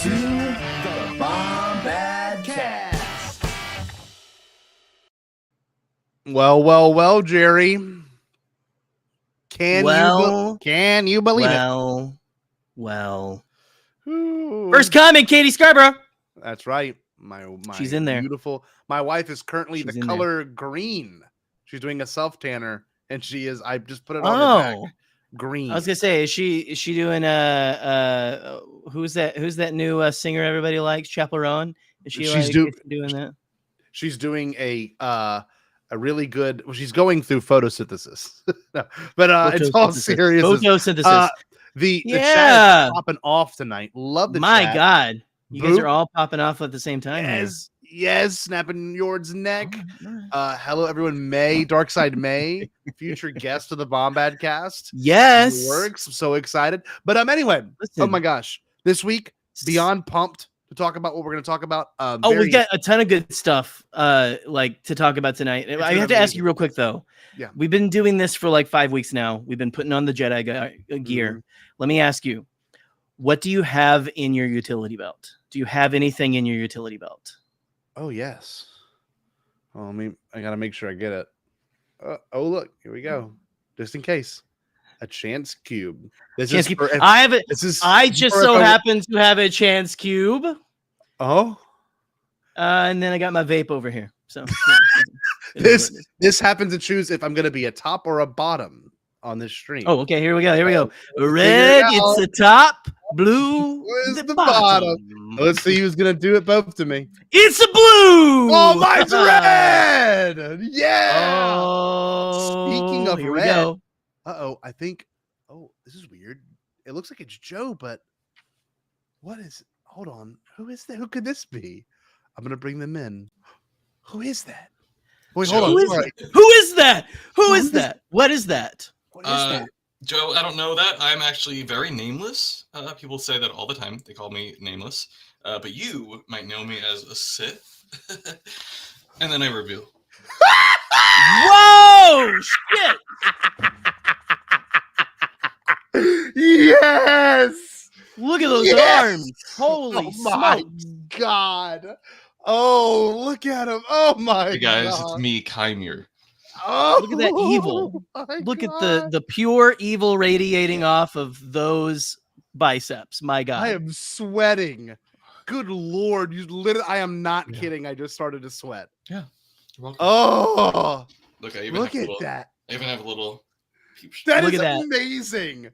to the Bombadcast. Well, Jerry. Can you believe it? Well. Ooh. First comment, Katie Scarborough. That's right. My She's in there. Beautiful. My wife is currently She's the in color green. She's doing a self tanner, and she is. I just put it on her back. Green. I was gonna say, is she doing who's that new singer everybody likes, Chappell Rowan? Is she's doing that? She's doing a really good. Well, she's going through photosynthesis, but it's all serious. Photosynthesis. The chat is popping off tonight. Love the chat. My God, you guys are all popping off at the same time. Yes, snapping Yord's neck. Hello, everyone. Darkside May, future guest of the Bombadcast. Yes, works. I'm so excited. But anyway, oh my gosh, this week beyond pumped to talk about what we're going to talk about. We've got a ton of good stuff to talk about tonight. I have to ask you real quick though. Yeah, we've been doing this for like 5 weeks now. We've been putting on the Jedi gear. Mm-hmm. Let me ask you, what do you have in your utility belt? Do you have anything in your utility belt? Oh, yes. Oh, I got to make sure I get it. Oh, look, here we go. Just in case. A chance cube. I just so happen to have a chance cube. Oh. And then I got my vape over here. So this happens to choose if I'm going to be a top or a bottom on this stream. Oh, okay. Here we go. Red, it's the top. Blue is the bottom. Let's see who's going to do it both to me. It's a blue. Oh, mine's red. Yeah. Oh, speaking of here red. We go. I think. Oh, this is weird. It looks like it's Joe, but what is? Hold on. Who is that? Who could this be? I'm going to bring them in. Who is that? Wait, hold on. Who is that? What is that? What is that? Joe, I don't know that. I'm actually very nameless. People say that all the time. They call me nameless. But you might know me as a Sith. And then I reveal. Whoa! Shit! Yes! Look at those arms. Holy my God. Oh, look at him. Oh, my Hey guys, God. It's me, Chimere. Oh, look at that evil. Look at the pure evil radiating off of those biceps. My God. I am sweating. Good Lord. I am not kidding. I just started to sweat. Yeah. You're welcome. Oh, look at that. I even have a little. That is amazing.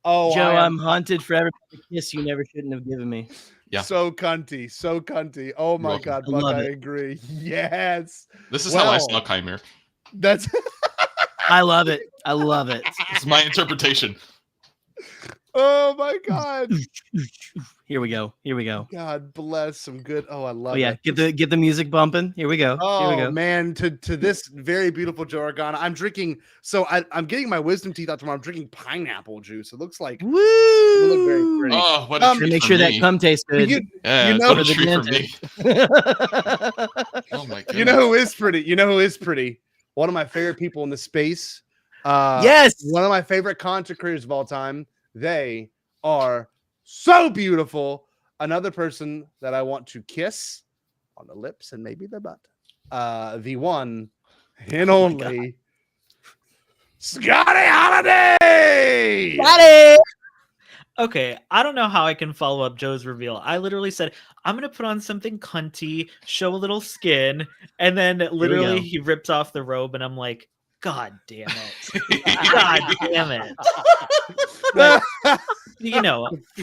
Oh, Joe, I'm haunted forever by the kiss you never shouldn't have given me. Yeah. So cunty. Oh my God, Buck, I agree. Yes. This is how I saw Chimere. That's I love it. It's my interpretation. Oh my God. Here we go. God bless some good. Oh, I love it. Get the music bumping. Here we go. Man, to this very beautiful Joe Organa. I'm drinking. So I'm getting my wisdom teeth out tomorrow. I'm drinking pineapple juice. It looks like woo. It look very pretty. Oh, what a treat make for sure me. that cum tastes good. You know what a treat for me. Oh my God. You know who is pretty? One of my favorite people in the space. Yes. One of my favorite content creators of all time. They are so beautiful. Another person that I want to kiss on the lips and maybe the butt. The one and only Scotty Holiday. Scotty. Okay, I don't know how I can follow up Joe's reveal. I literally said, I'm going to put on something cunty, show a little skin, and then literally he rips off the robe, and I'm like, God damn it. God damn it. But,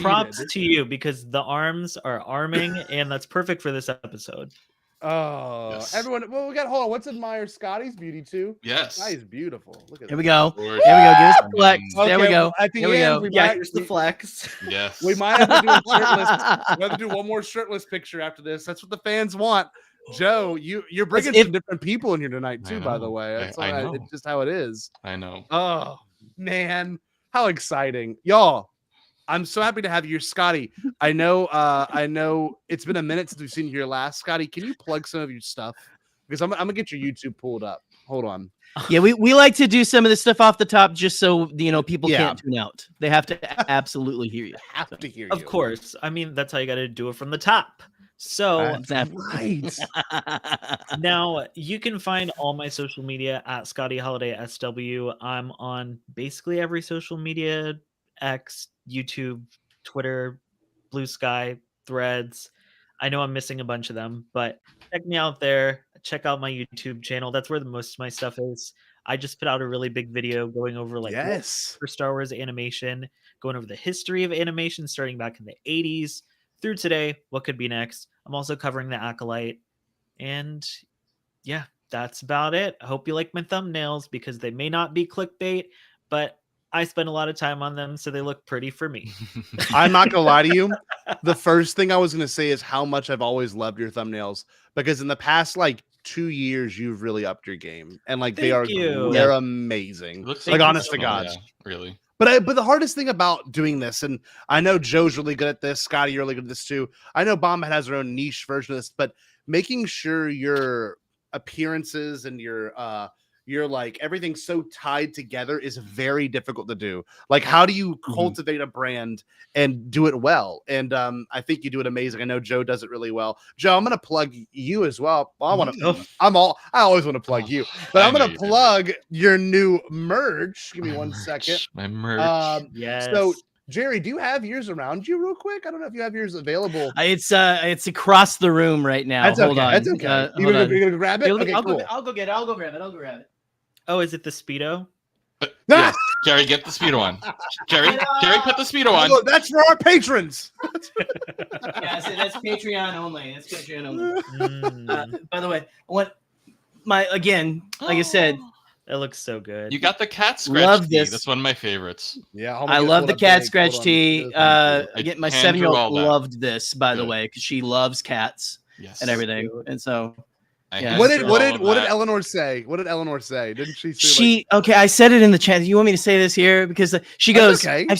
props to you because the arms are arming, and that's perfect for this episode. Oh, yes. Everyone. Well, got hold on. Let's admire Scotty's beauty too. Yes. Scotty's beautiful. Look at Here we go. Give us the flex. Okay, there we go. At the end, here's the flex. Yes. We might have to do a shirtless. We have to do one more shirtless picture after this. That's what the fans want. Joe, you're bringing some different people in here tonight too. By the way, I know. It's just how it is. I know. Oh man, how exciting, y'all! I'm so happy to have you, Scotty. I know it's been a minute since we've seen you here last. Scotty, can you plug some of your stuff? Because I'm gonna get your YouTube pulled up. Hold on. Yeah, we like to do some of this stuff off the top just so people Yeah. can't tune out. They have to absolutely hear you. I have to hear you. Of course. I mean, that's how you got to do it from the top. So That's right. now you can find all my social media at Scotty Holiday SW. I'm on basically every social media: X, YouTube, Twitter, Blue Sky, Threads. I know I'm missing a bunch of them, but check me out there. Check out my YouTube channel. That's where the most of my stuff is. I just put out a really big video going over Yes. for Star Wars animation, going over the history of animation starting back in the 80s through today, what could be next. I'm also covering the Acolyte. And yeah, that's about it. I hope you like my thumbnails because they may not be clickbait, but I spend a lot of time on them, so they look pretty for me. I'm not gonna lie to you. The first thing I was gonna say is how much I've always loved your thumbnails, because in the past 2 years you've really upped your game, and Thank you. they're amazing. Looks Honest to professional, God. yeah, really. But the hardest thing about doing this, and I know Joe's really good at this, Scotty, you're really good at this too. I know Bombad has their own niche version of this, but making sure your appearances and your everything's so tied together is very difficult to do. How do you cultivate a brand and do it well? And I think you do it amazing. I know Joe does it really well. Joe, I'm gonna plug you as well. I always want to plug you, but I'm gonna plug your new merch. Give me 1 second. My merch. Yes. So Jerry, do you have yours around you real quick? I don't know if you have yours available. It's across the room right now. That's Hold okay. on. That's okay. You're gonna grab it? Okay, cool. I'll go get it. I'll go grab it. Oh, is it the Speedo? Yes, Jerry, get the Speedo on. Jerry, put the Speedo on. Oh, that's for our patrons. Yeah, so that's Patreon only. By the way, like I said, it looks so good. You got the cat scratch Love tee. this. That's one of my favorites. Yeah, I love the cat scratch tee. Thank you. My I hand drew 7-year-old all that. loved this, by the Good. way, because she loves cats Yes. and everything, and so. I What hand did drew all of what did that. Eleanor say? What did Eleanor say? Didn't she say Okay, I said it in the chat. Do you want me to say this here? Because she goes, okay. I've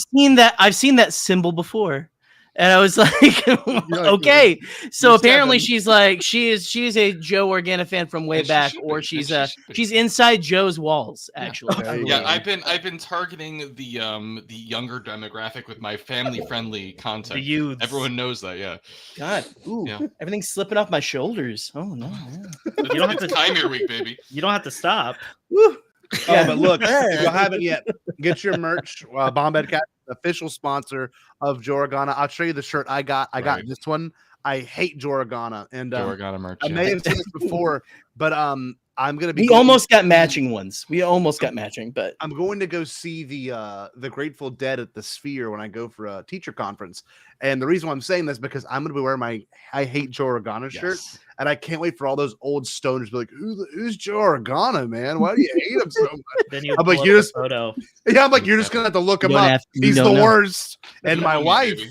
seen that symbol before. And I was like, okay. So you're apparently 7. she is a Joe Organa fan from way And she back, should or be. she's And she should be. she's inside Joe's walls, actually. There you Yeah, go. I've been targeting the younger demographic with my family friendly content. The youths. Everyone knows that, yeah. God, ooh, Yeah. everything's slipping off my shoulders. Oh no. You don't have to- time your week, baby. You don't have to stop. Woo. Oh, but look, if you haven't yet, get your merch. Bombadcast, official sponsor of Joe Organa. I'll show you the shirt I got. I got Right. this one. I hate Joe Organa, and Joe got a merch. I yeah. may have seen this before, but I'm gonna be. We almost got matching ones. We almost got matching, but I'm going to go see the Grateful Dead at the Sphere when I go for a teacher conference. And the reason why I'm saying this is because I'm going to be wearing my I Hate Joe Organa shirt, Yes. and I can't wait for all those old stoners to be like, who's Joe Organa, man? Why do you hate him so much? Then you I'm like, pull you up just- a photo. Yeah, I'm like, you're just going to have to look him You don't up. have to- you He's the don't know. worst. And You my know me, wife, baby.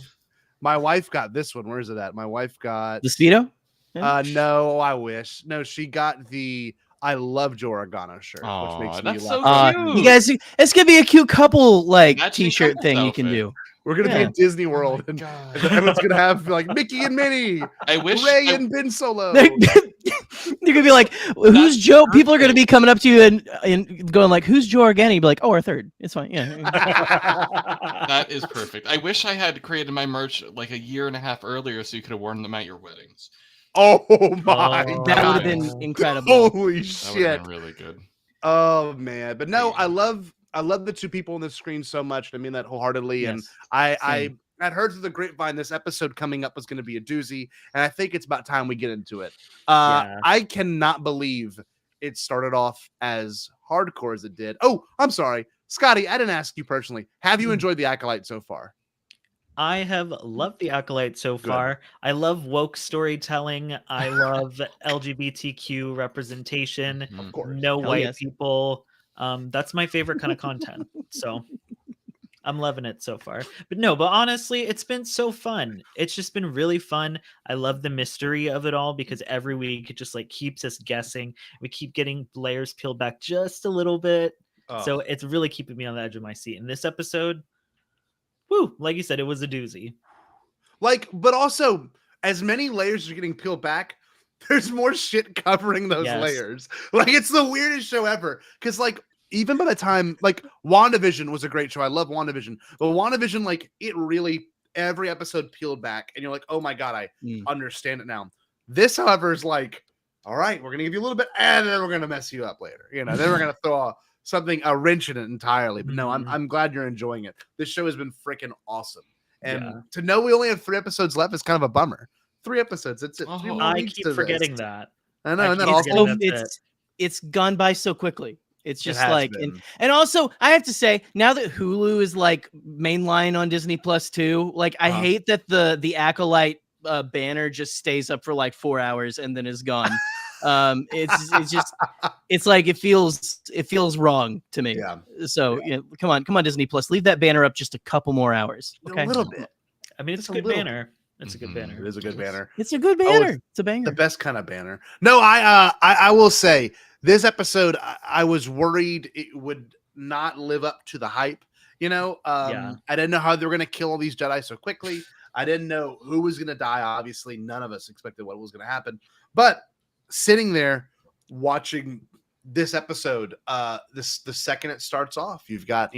my wife got this one. Where is it at? My wife got the Speedo? no, I wish. No, she got the I Love Joe Organa shirt, Aw, which makes that's me so laugh. cute. You guys, it's gonna be a cute couple Matching t-shirt couples thing you can outfit. do. We're gonna be Yeah. at Disney Oh my World, and God. everyone's gonna have Mickey and Minnie, I wish Ray I- and Ben Solo. They're gonna be like, "Who's That's Joe?" People are gonna perfect. be coming up to you and going like, "Who's Joe Organa?" You'd be like, "Oh, our third. It's fine." Yeah. That is perfect. I wish I had created my merch like a year and a half earlier so you could have worn them at your weddings. Oh my Oh, That would have god! been incredible. Holy That would have shit! been really good. Oh man! But no, I Yeah. love the two people on the screen so much. I mean that wholeheartedly, and Yes. I Same. had heard through the grapevine this episode coming up was going to be a doozy, and I think it's about time we get into it. Yeah. I cannot believe it started off as hardcore as it did. Oh, I'm sorry, Scotty. I didn't ask you personally. Have you enjoyed the Acolyte so far? I have loved the Acolyte so Good. far. I love woke storytelling. I love LGBTQ representation. Mhm. Of course. No Hell white yes. people. That's my favorite kind of content. So I'm loving it so far. But honestly, it's been so fun. It's just been really fun. I love the mystery of it all because every week it just keeps us guessing. We keep getting layers peeled back just a little bit. Oh. So it's really keeping me on the edge of my seat. In this episode, woo, like you said, it was a doozy. But also, as many layers are getting peeled back, there's more shit covering those Yes. layers. Like, it's the weirdest show ever. Because, like, even by the time, like, WandaVision was a great show. I love WandaVision. But WandaVision, like, it really, every episode peeled back. And you're like, oh my God, I understand it now. This, however, is like, all right, we're going to give you a little bit, and then we're going to mess you up later. You know, then we're going to throw a wrench in it entirely. But no, I'm glad you're enjoying it. This show has been freaking awesome. And to know we only have 3 episodes left is kind of a bummer. 3 episodes. That's it. 3 more I weeks keep to forgetting this. that. I know. And then also, it's gone by so quickly. It's just has like, and also I have to say, now that Hulu is like mainline on Disney Plus too, like I hate that the Acolyte banner just stays up for like 4 hours and then is gone. It's like it feels wrong to me. Yeah. So come on, Disney Plus, leave that banner up just a couple more hours. Okay? A little bit. I mean, it's a good banner. It's a good banner. It is a good banner. It's a good banner. It's a banger. The best kind of banner. No, I will say this episode, I was worried it would not live up to the hype. You know, I didn't know how they were going to kill all these Jedi so quickly. I didn't know who was going to die. Obviously, none of us expected what was going to happen. But sitting there watching this episode, the second it starts off, you've got,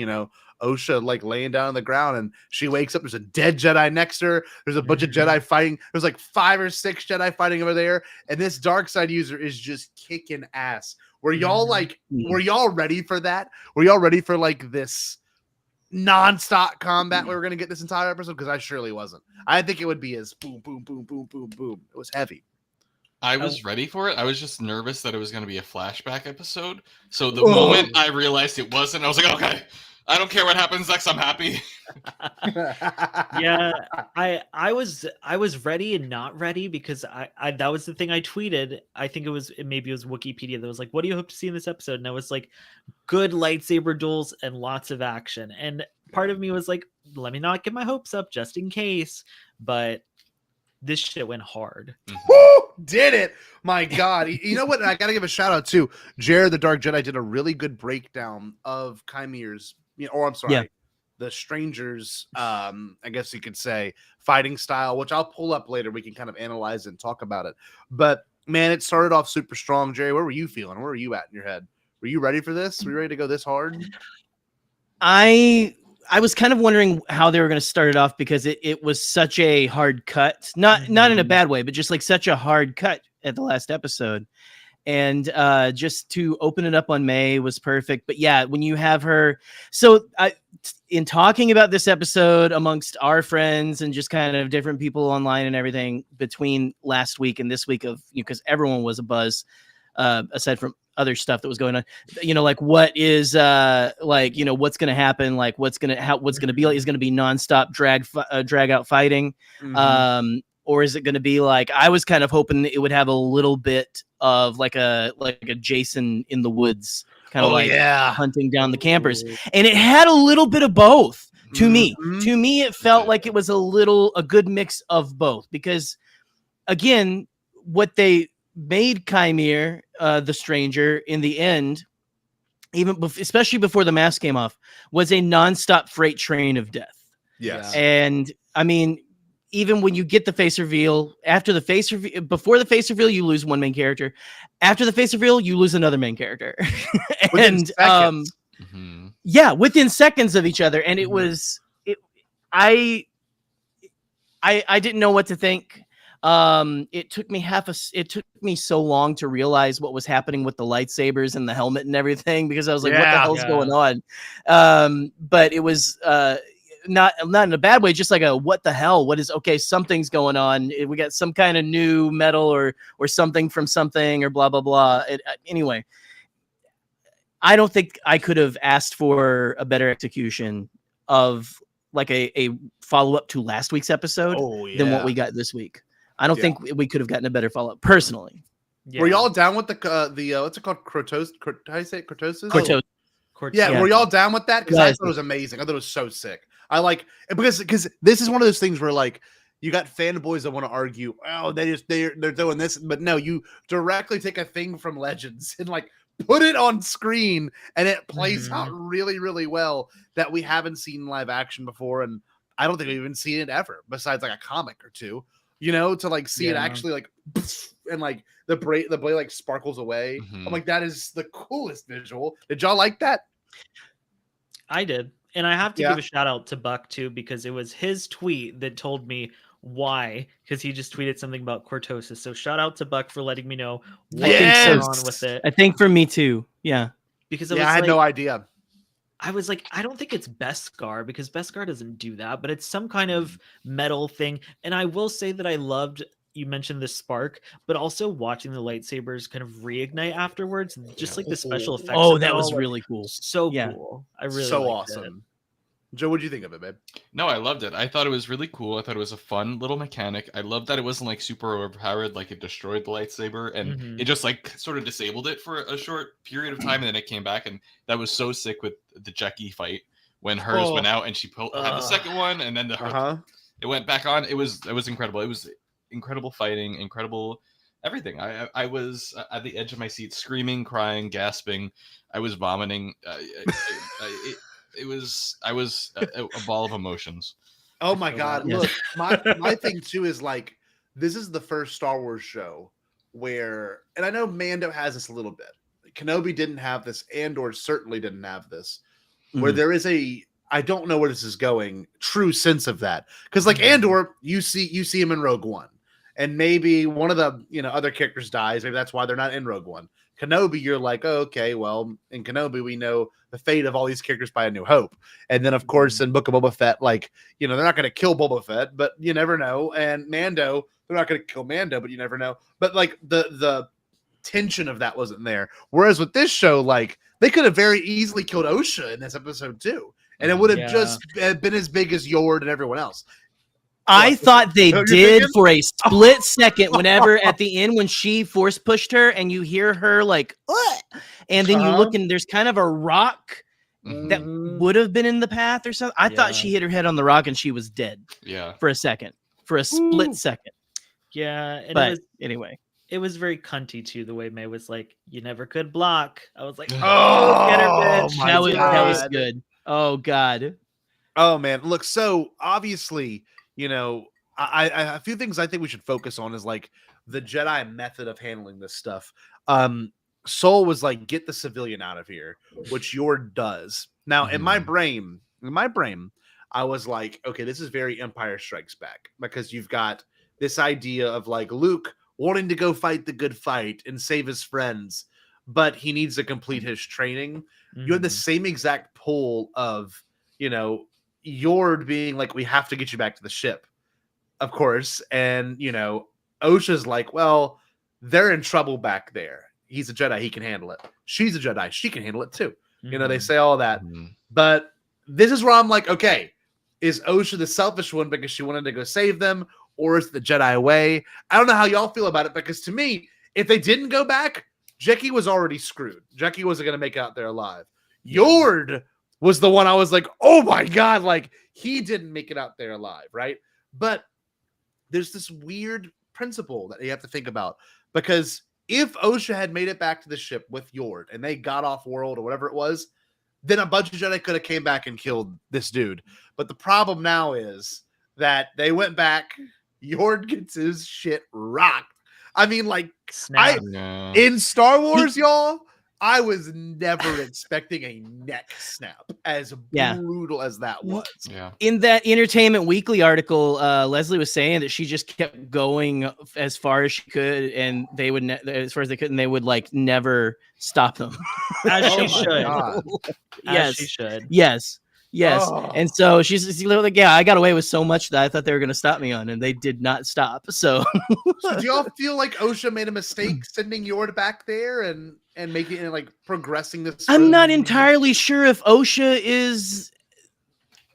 Osha like laying down on the ground and she wakes up. There's a dead Jedi next to her. There's a bunch of Jedi fighting. There's like 5 or 6 Jedi fighting over there. And this dark side user is just kicking ass. Were y'all were y'all ready for that? Were y'all ready for like this non-stop combat we were going to get this entire episode? Because I surely wasn't. I think it would be as boom, boom, boom, boom, boom, boom. It was heavy. I was ready for it. I was just nervous that it was going to be a flashback episode. So the moment I realized it wasn't, I was like, okay, I don't care what happens next. I'm happy. Yeah, I was ready and not ready because I that was the thing I tweeted. I think it was Wikipedia that was like, what do you hope to see in this episode? And I was like, good lightsaber duels and lots of action. And part of me was like, let me not get my hopes up just in case. But this shit went hard. Did it? My God. You know what? I got to give a shout out to Jared the Dark Jedi did a really good breakdown of Chimere's, the Strangers, I guess you could say, fighting style, which I'll pull up later. We can kind of analyze it and talk about it. But man, it started off super strong. Jerry, where were you feeling? Where were you at in your head? Were you ready for this? Were you ready to go this hard? I was kind of wondering how they were going to start it off because it was such a hard cut, not in a bad way, but just like such a hard cut at the last episode. And just to open it up on May was perfect. But yeah, when you have her, so in talking about this episode amongst our friends and just kind of different people online and everything between last week and this week because everyone was abuzz, aside from other stuff that was going on, like what is what's going to happen, like what's going to be like, is going to be nonstop drag out fighting, or is it going to be like, I was kind of hoping it would have a little bit of like a Jason in the woods kind of hunting down the campers, and it had a little bit of both to me. To me, it felt like it was a good mix of both, because again, what they made Chimere, the stranger, in the end, especially before the mask came off, was a nonstop freight train of death. Yes. And I mean, even when you get the face reveal, before the face reveal, you lose one main character. After the face reveal, you lose another main character. Within seconds. Within seconds of each other. And it was, I didn't know what to think. It took me so long to realize what was happening with the lightsabers and the helmet and everything, because I was like, what the hell's going on? But it was, not in a bad way, just like what the hell, something's going on. We got some kind of new metal or something from something or blah, blah, blah. Anyway, I don't think I could have asked for a better execution of like a follow-up to last week's episode than what we got this week. I don't think we could have gotten a better follow-up personally. Yeah. Were y'all down with the what's it called? Cortosis? How do you say it? Cortosis? Cortosis. Yeah, were y'all down with that? Because I thought it was amazing. I thought it was so sick. I like, because this is one of those things where like you got fanboys that want to argue, they're doing this, but no, you directly take a thing from Legends and like put it on screen, and it plays out really, really well, that we haven't seen live action before, and I don't think we've even seen it ever, besides like a comic or two. you know, to like see it Yeah. actually like and like the blade like sparkles away. Mhm. I'm like, that is the coolest visual. Did y'all like that? I did. And I have to Yeah. give a shout out to Buck too, because it was his tweet that told me why, because he just tweeted something about cortosis. So shout out to Buck for letting me know what's Yes! going on with it. I think for me too. Yeah. Because it Yeah, was I had like, no idea. I was like, I don't think it's Beskar, because Beskar doesn't do that, but it's some kind of metal thing. And I will say that I loved, you mentioned the spark, but also watching the lightsabers kind of reignite afterwards, just like the special effects. Oh, of that it was all, like, really cool. so Yeah. cool. I really So liked it. awesome. Joe, what'd you think of it, babe? No, I loved it. I thought it was really cool. I thought it was a fun little mechanic. I loved that it wasn't like super overpowered, like it destroyed the lightsaber and Mhm. it just like sort of disabled it for a short period of time, and then it came back, and that was so sick with the Jackie fight when hers went out and she had the second one, and then it went back on. It was incredible. It was incredible fighting, incredible everything. I was at the edge of my seat, screaming, crying, gasping. I was vomiting. I was a ball of emotions. Oh my feel god! that. Yeah. Look, my thing too is like this is the first Star Wars show where, and I know Mando has this a little bit. Kenobi didn't have this, Andor certainly didn't have this. Where Mhm. there is I don't know where this is going, true sense of that, because like Mhm. Andor, you see him in Rogue One, and maybe one of the other characters dies. Maybe that's why they're not in Rogue One. Kenobi, you're like, oh, okay, well, in Kenobi, we know the fate of all these characters by A New Hope. And then, of course, in Book of Boba Fett, like, they're not going to kill Boba Fett, but you never know. And Mando, they're not going to kill Mando, but you never know. But, like, the tension of that wasn't there. Whereas with this show, like, they could have very easily killed Osha in this episode, too. And it would have just been as big as Yord and everyone else. I thought they You're did thinking? for a split second whenever at the end when she force pushed her and you hear her like, "What?" And then you look and there's kind of a rock that would have been in the path or something. I thought she hit her head on the rock and she was dead. Yeah. For a second, for a split second. Yeah. And But anyway, it was very cunty too, the way May was like, you never could block. I was like, Oh, get her, bitch. my that was God. good. Oh God. Oh man, look, so obviously, I a few things I think we should focus on is like the Jedi method of handling this stuff. Soul was like, get the civilian out of here, which Yord does. Now, in my brain, I was like, okay, this is very Empire Strikes Back, because you've got this idea of like Luke wanting to go fight the good fight and save his friends, but he needs to complete his training. You have the same exact pull of, Yord being like, we have to get you back to the ship, of course. And, Osha's like, well, they're in trouble back there. He's a Jedi. He can handle it. She's a Jedi. She can handle it too. They say all that. But this is where I'm like, okay, is Osha the selfish one because she wanted to go save them, or is it the Jedi way? I don't know how y'all feel about it, because to me, if they didn't go back, Jackie was already screwed. Jackie wasn't going to make it out there alive. Yord was the one I was like, oh my God, like he didn't make it out there alive, right? But there's this weird principle that you have to think about, because if Osha had made it back to the ship with Yord and they got off world or whatever it was, then a bunch of Jedi could have came back and killed this dude. But the problem now is that they went back, Yord gets his shit rocked. I mean, like, in Star Wars, y'all, I was never expecting a neck snap as brutal as that was. Yeah. In that Entertainment Weekly article, Leslie was saying that she just kept going as far as she could, and they would, as far as they could, and they would like never stop them. As she should. Yes, she should. Yes. Oh. And so she's like, yeah, I got away with so much that I thought they were going to stop me on, and they did not stop. So do y'all feel like Osha made a mistake sending Yord back there and making it like progressing this? I'm not entirely sure if Osha is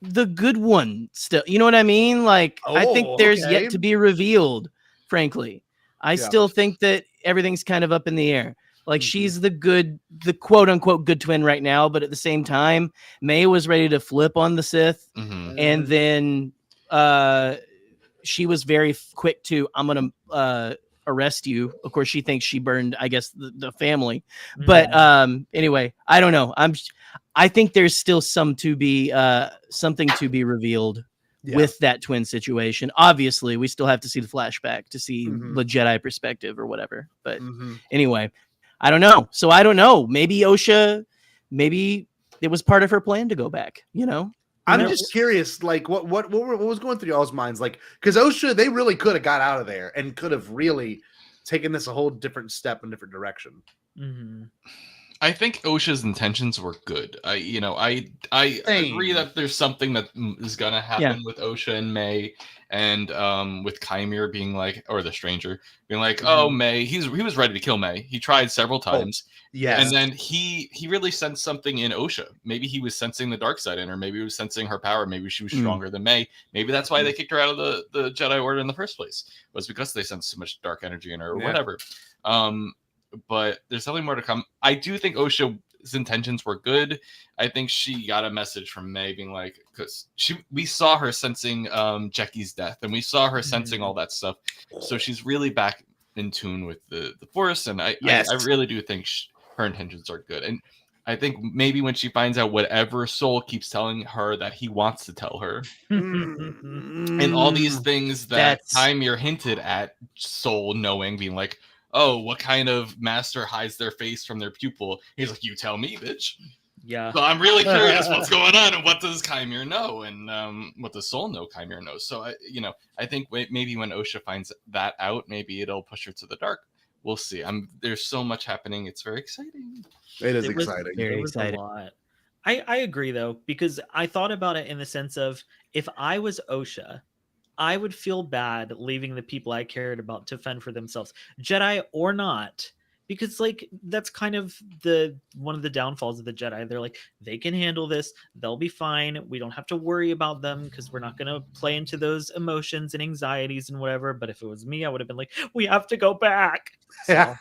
the good one still. You know what I mean? Like, I think there's yet to be revealed, frankly. I still think that everything's kind of up in the air. Like, she's the quote unquote good twin right now, but at the same time, May was ready to flip on the Sith, and then she was very quick to, I'm gonna arrest you. Of course, she thinks she burned, I guess, the family. But anyway, I don't know. I think there's still something to be revealed with that twin situation. Obviously, we still have to see the flashback to see the Jedi perspective or whatever. But anyway, I don't know. So I don't know. Maybe Osha, maybe it was part of her plan to go back, you know? I'm just curious, like what was going through y'all's minds, like because Osha, they really could have got out of there and could have really taken this a whole different step in different direction. I think Osha's intentions were good. I agree that there's something that is gonna happen with Osha and May, and with Kymir being like, or the stranger being like, oh, May, he was ready to kill May. He tried several times. And then he really sensed something in Osha. Maybe he was sensing the dark side in her. Maybe he was sensing her power. Maybe she was stronger than May. Maybe that's why they kicked her out of the Jedi Order in the first place. Was because they sensed so much dark energy in her or whatever. But there's something more to come. I do think Osha's intentions were good. I think she got a message from May being like, because we saw her sensing Jecky's death, and we saw her sensing all that stuff. So she's really back in tune with the Force, and I really do think her intentions are good. And I think maybe when she finds out whatever Soul keeps telling her that he wants to tell her, and all these things that Kymir hinted at Soul knowing, being like, oh, what kind of master hides their face from their pupil? He's like, you tell me, bitch. Yeah. So I'm really curious what's going on, and what does Kymir know, and what does Soul know Kymir knows. So I think maybe when Osha finds that out, maybe it'll push her to the dark. We'll see. There's so much happening. It's very exciting. It is exciting. Very exciting. A lot. I agree though, because I thought about it in the sense of, if I was Osha, I would feel bad leaving the people I cared about to fend for themselves, Jedi or not, because like that's kind of one of the downfalls of the Jedi. They're like, they can handle this, they'll be fine, we don't have to worry about them because we're not going to play into those emotions and anxieties and whatever. But if it was me, I would have been like, we have to go back. So.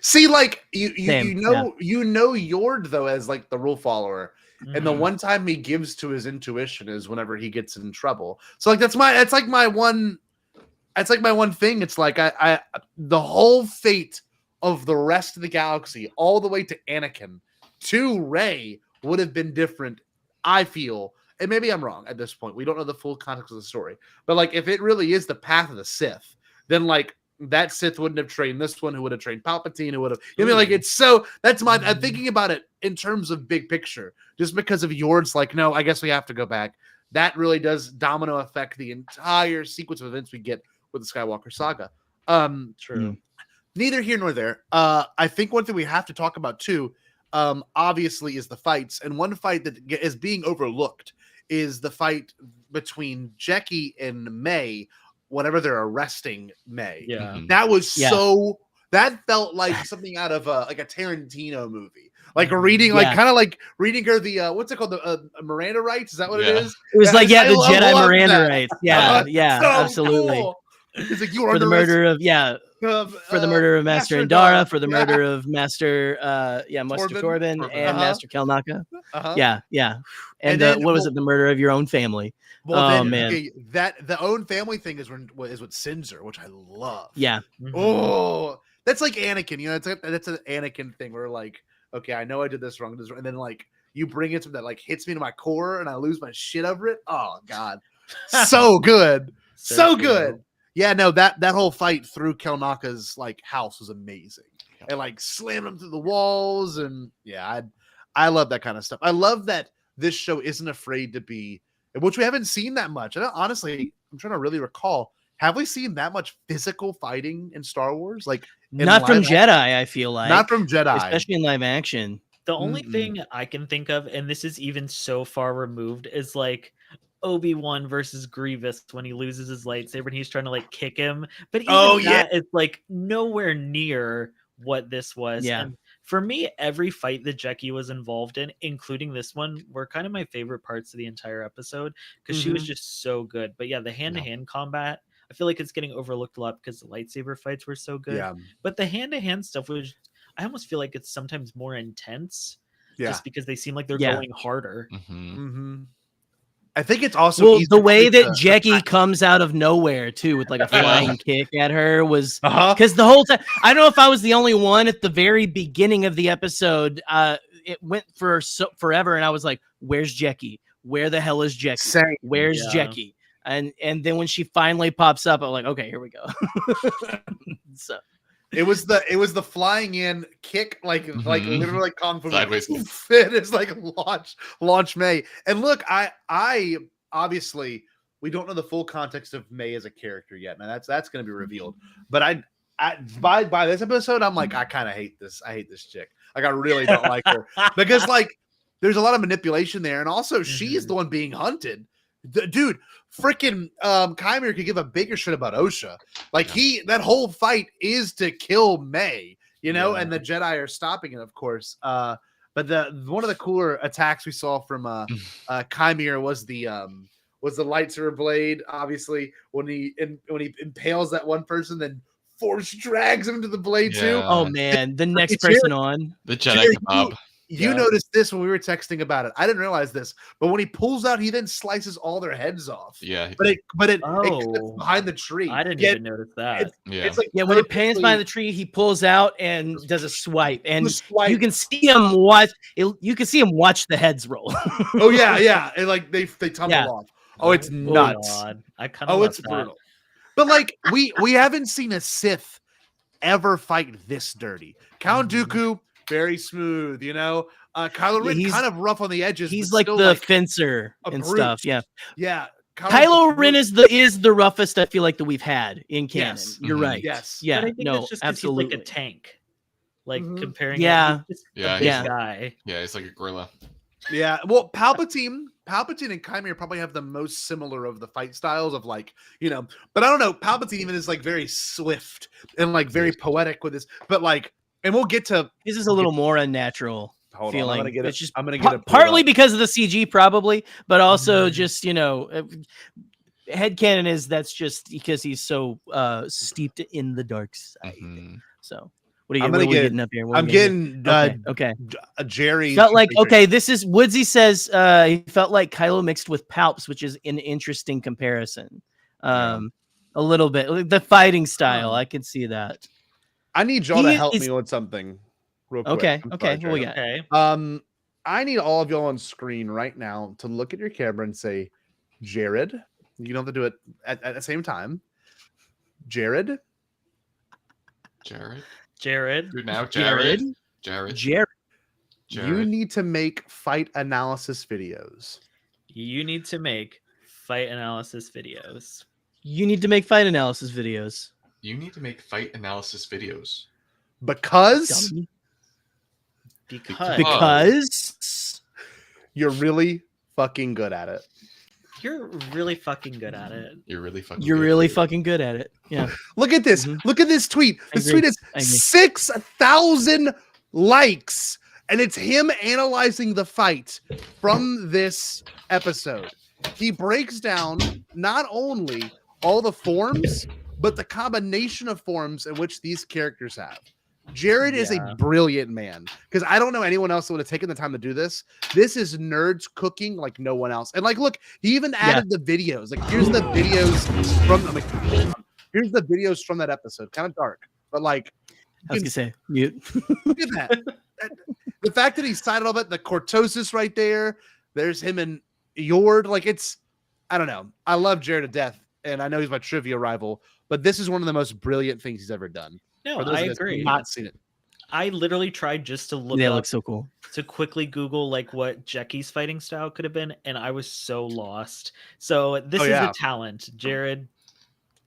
See, like you know Yord though as like the rule follower. And the one time he gives to his intuition is whenever he gets in trouble. So like that's my one thing. It's like I the whole fate of the rest of the galaxy, all the way to Anakin to Rey, would have been different, I feel. And maybe I'm wrong at this point. We don't know the full context of the story. But like if it really is the path of the Sith, then like that Sith wouldn't have trained this one, who would have trained Palpatine, who would have, I mean, like, it's so, that's my, I'm thinking about it in terms of big picture, just because of Yord's like, no, I guess we have to go back. That really does domino affect the entire sequence of events we get with the Skywalker saga. True. Neither here nor there. I think one thing we have to talk about too, obviously, is the fights. And one fight that is being overlooked is the fight between Jecki and May whenever they're arresting May. Yeah. That was so, that felt like something out of like a Tarantino movie. Like reading, like kind of like reading her the, what's it called? The Miranda rights? Is that what it is? It was like, the Jedi Miranda that. rights. Yeah, so absolutely. Cool. It's like, you were for the murder of, for the murder of Master Indara, for the murder of Master Torben and Master Kelnaka. And what was it? The murder of your own family. Well, man, okay, that the own family thing is what Sinzer, which I love. Yeah. Oh, that's like Anakin. You know, that's an Anakin thing where like, okay, I know I did this wrong, and then like you bring it to that like hits me to my core, and I lose my shit over it. Oh God, so good, so good. Yeah, no, that whole fight through Kelnaka's like house was amazing, and like slamming him through the walls, and yeah, I love that kind of stuff. I love that this show isn't afraid to be, which we haven't seen that much. And honestly, I'm trying to really recall, have we seen that much physical fighting in Star Wars? Like not from Jedi, I feel like. Not from Jedi, especially in live action. The only thing I can think of, and this is even so far removed, is like Obi-Wan versus Grievous when he loses his lightsaber and he's trying to like kick him. But even that is like nowhere near what this was. Yeah. And for me, every fight that Jecki was involved in, including this one, were kind of my favorite parts of the entire episode because she was just so good. But yeah, the hand-to-hand combat, I feel like it's getting overlooked a lot because the lightsaber fights were so good. Yeah. But the hand-to-hand stuff was, I almost feel like it's sometimes more intense just because they seem like they're going harder. I think it's also the way that Jecki comes out of nowhere too with like a flying kick at her was because the whole time, I don't know if I was the only one at the very beginning of the episode. It went for forever, and I was like, "Where's Jecki? Where the hell is Jecki? Where's Jecki?" And then when she finally pops up, I'm like, okay, here we go. So It was the flying in kick, like literally like Kung Fu Sideways kick. It is like launch May. And look, I obviously we don't know the full context of May as a character yet. Now that's going to be revealed. But I by this episode, I'm like, I kind of hate this. I hate this chick. Like I really don't like her because like there's a lot of manipulation there, and also she's the one being hunted. Dude, freaking Chimera could give a bigger shit about Osha. Like that whole fight is to kill May, you know, and the Jedi are stopping it, of course. But one of the cooler attacks we saw from Chimera was the lightsaber blade. Obviously, when he impales that one person, then force drags him into the blade too. Oh man, the next person on the Jedi kebab. You noticed this when we were texting about it. I didn't realize this, but when he pulls out, he then slices all their heads off. Yeah, but it cuts behind the tree. I didn't even notice that. It's like when it pans by the tree, he pulls out and does a swipe, and you can see him watch. You can see him watch the heads roll. Oh yeah, and like they tumble off. Oh, it's nuts. God. I kind of it's brutal. But like we haven't seen a Sith ever fight this dirty. Count Dooku. Very smooth, you know. Kylo Ren kind of rough on the edges. He's like the fencer and stuff. Yeah. Kylo Ren is the roughest I feel like that we've had in canon. Yes. You're right. Yes. Yeah. But I think that's just absolutely. he's like a tank. Like comparing. Yeah. He's a big guy. Yeah, he's like a gorilla. Yeah. Well, Palpatine and Chimera probably have the most similar of the fight styles of like, you know. But I don't know. Palpatine even is like very swift and like very poetic with this. But like. And we'll get to this is a little more unnatural feeling. I'm it's just partly because of the CG, probably, but also just headcanon is that's just because he's so steeped in the dark side. So what are you getting up here? I'm getting okay. Jerry felt like this is Woodsy says he felt like Kylo mixed with Palps, which is an interesting comparison. A little bit the fighting style, I can see that. I need y'all to help me with something real quick. Okay. What we got? Okay. I need all of y'all on screen right now to look at your camera and say, Jared. You don't have to do it at the same time. Jared. Dude, now Jared. You need to make fight analysis videos. You need to make fight analysis videos. You need to make fight analysis videos. You need to make fight analysis videos. Because you're really fucking good at it. You're really fucking good at it. You're really fucking good at it. Yeah. Look at this. Look at this tweet. This tweet is 6,000 likes. And it's him analyzing the fight from this episode. He breaks down not only all the forms, but the combination of forms in which these characters have. Jared is a brilliant man because I don't know anyone else that would have taken the time to do this. This is nerds cooking like no one else. And like, look, he even added the videos. Like, here's the videos from that episode. Kind of dark, but like, I was gonna say mute. Look at that. The fact that he cited all that, the cortosis right there. There's him and Yord. Like, it's, I don't know. I love Jared to death, and I know he's my trivia rival. But this is one of the most brilliant things he's ever done. No, I agree. Not seen it. I literally tried just to look. It looks so cool. To quickly Google like what Jecky's fighting style could have been, and I was so lost. So this is a talent, Jared.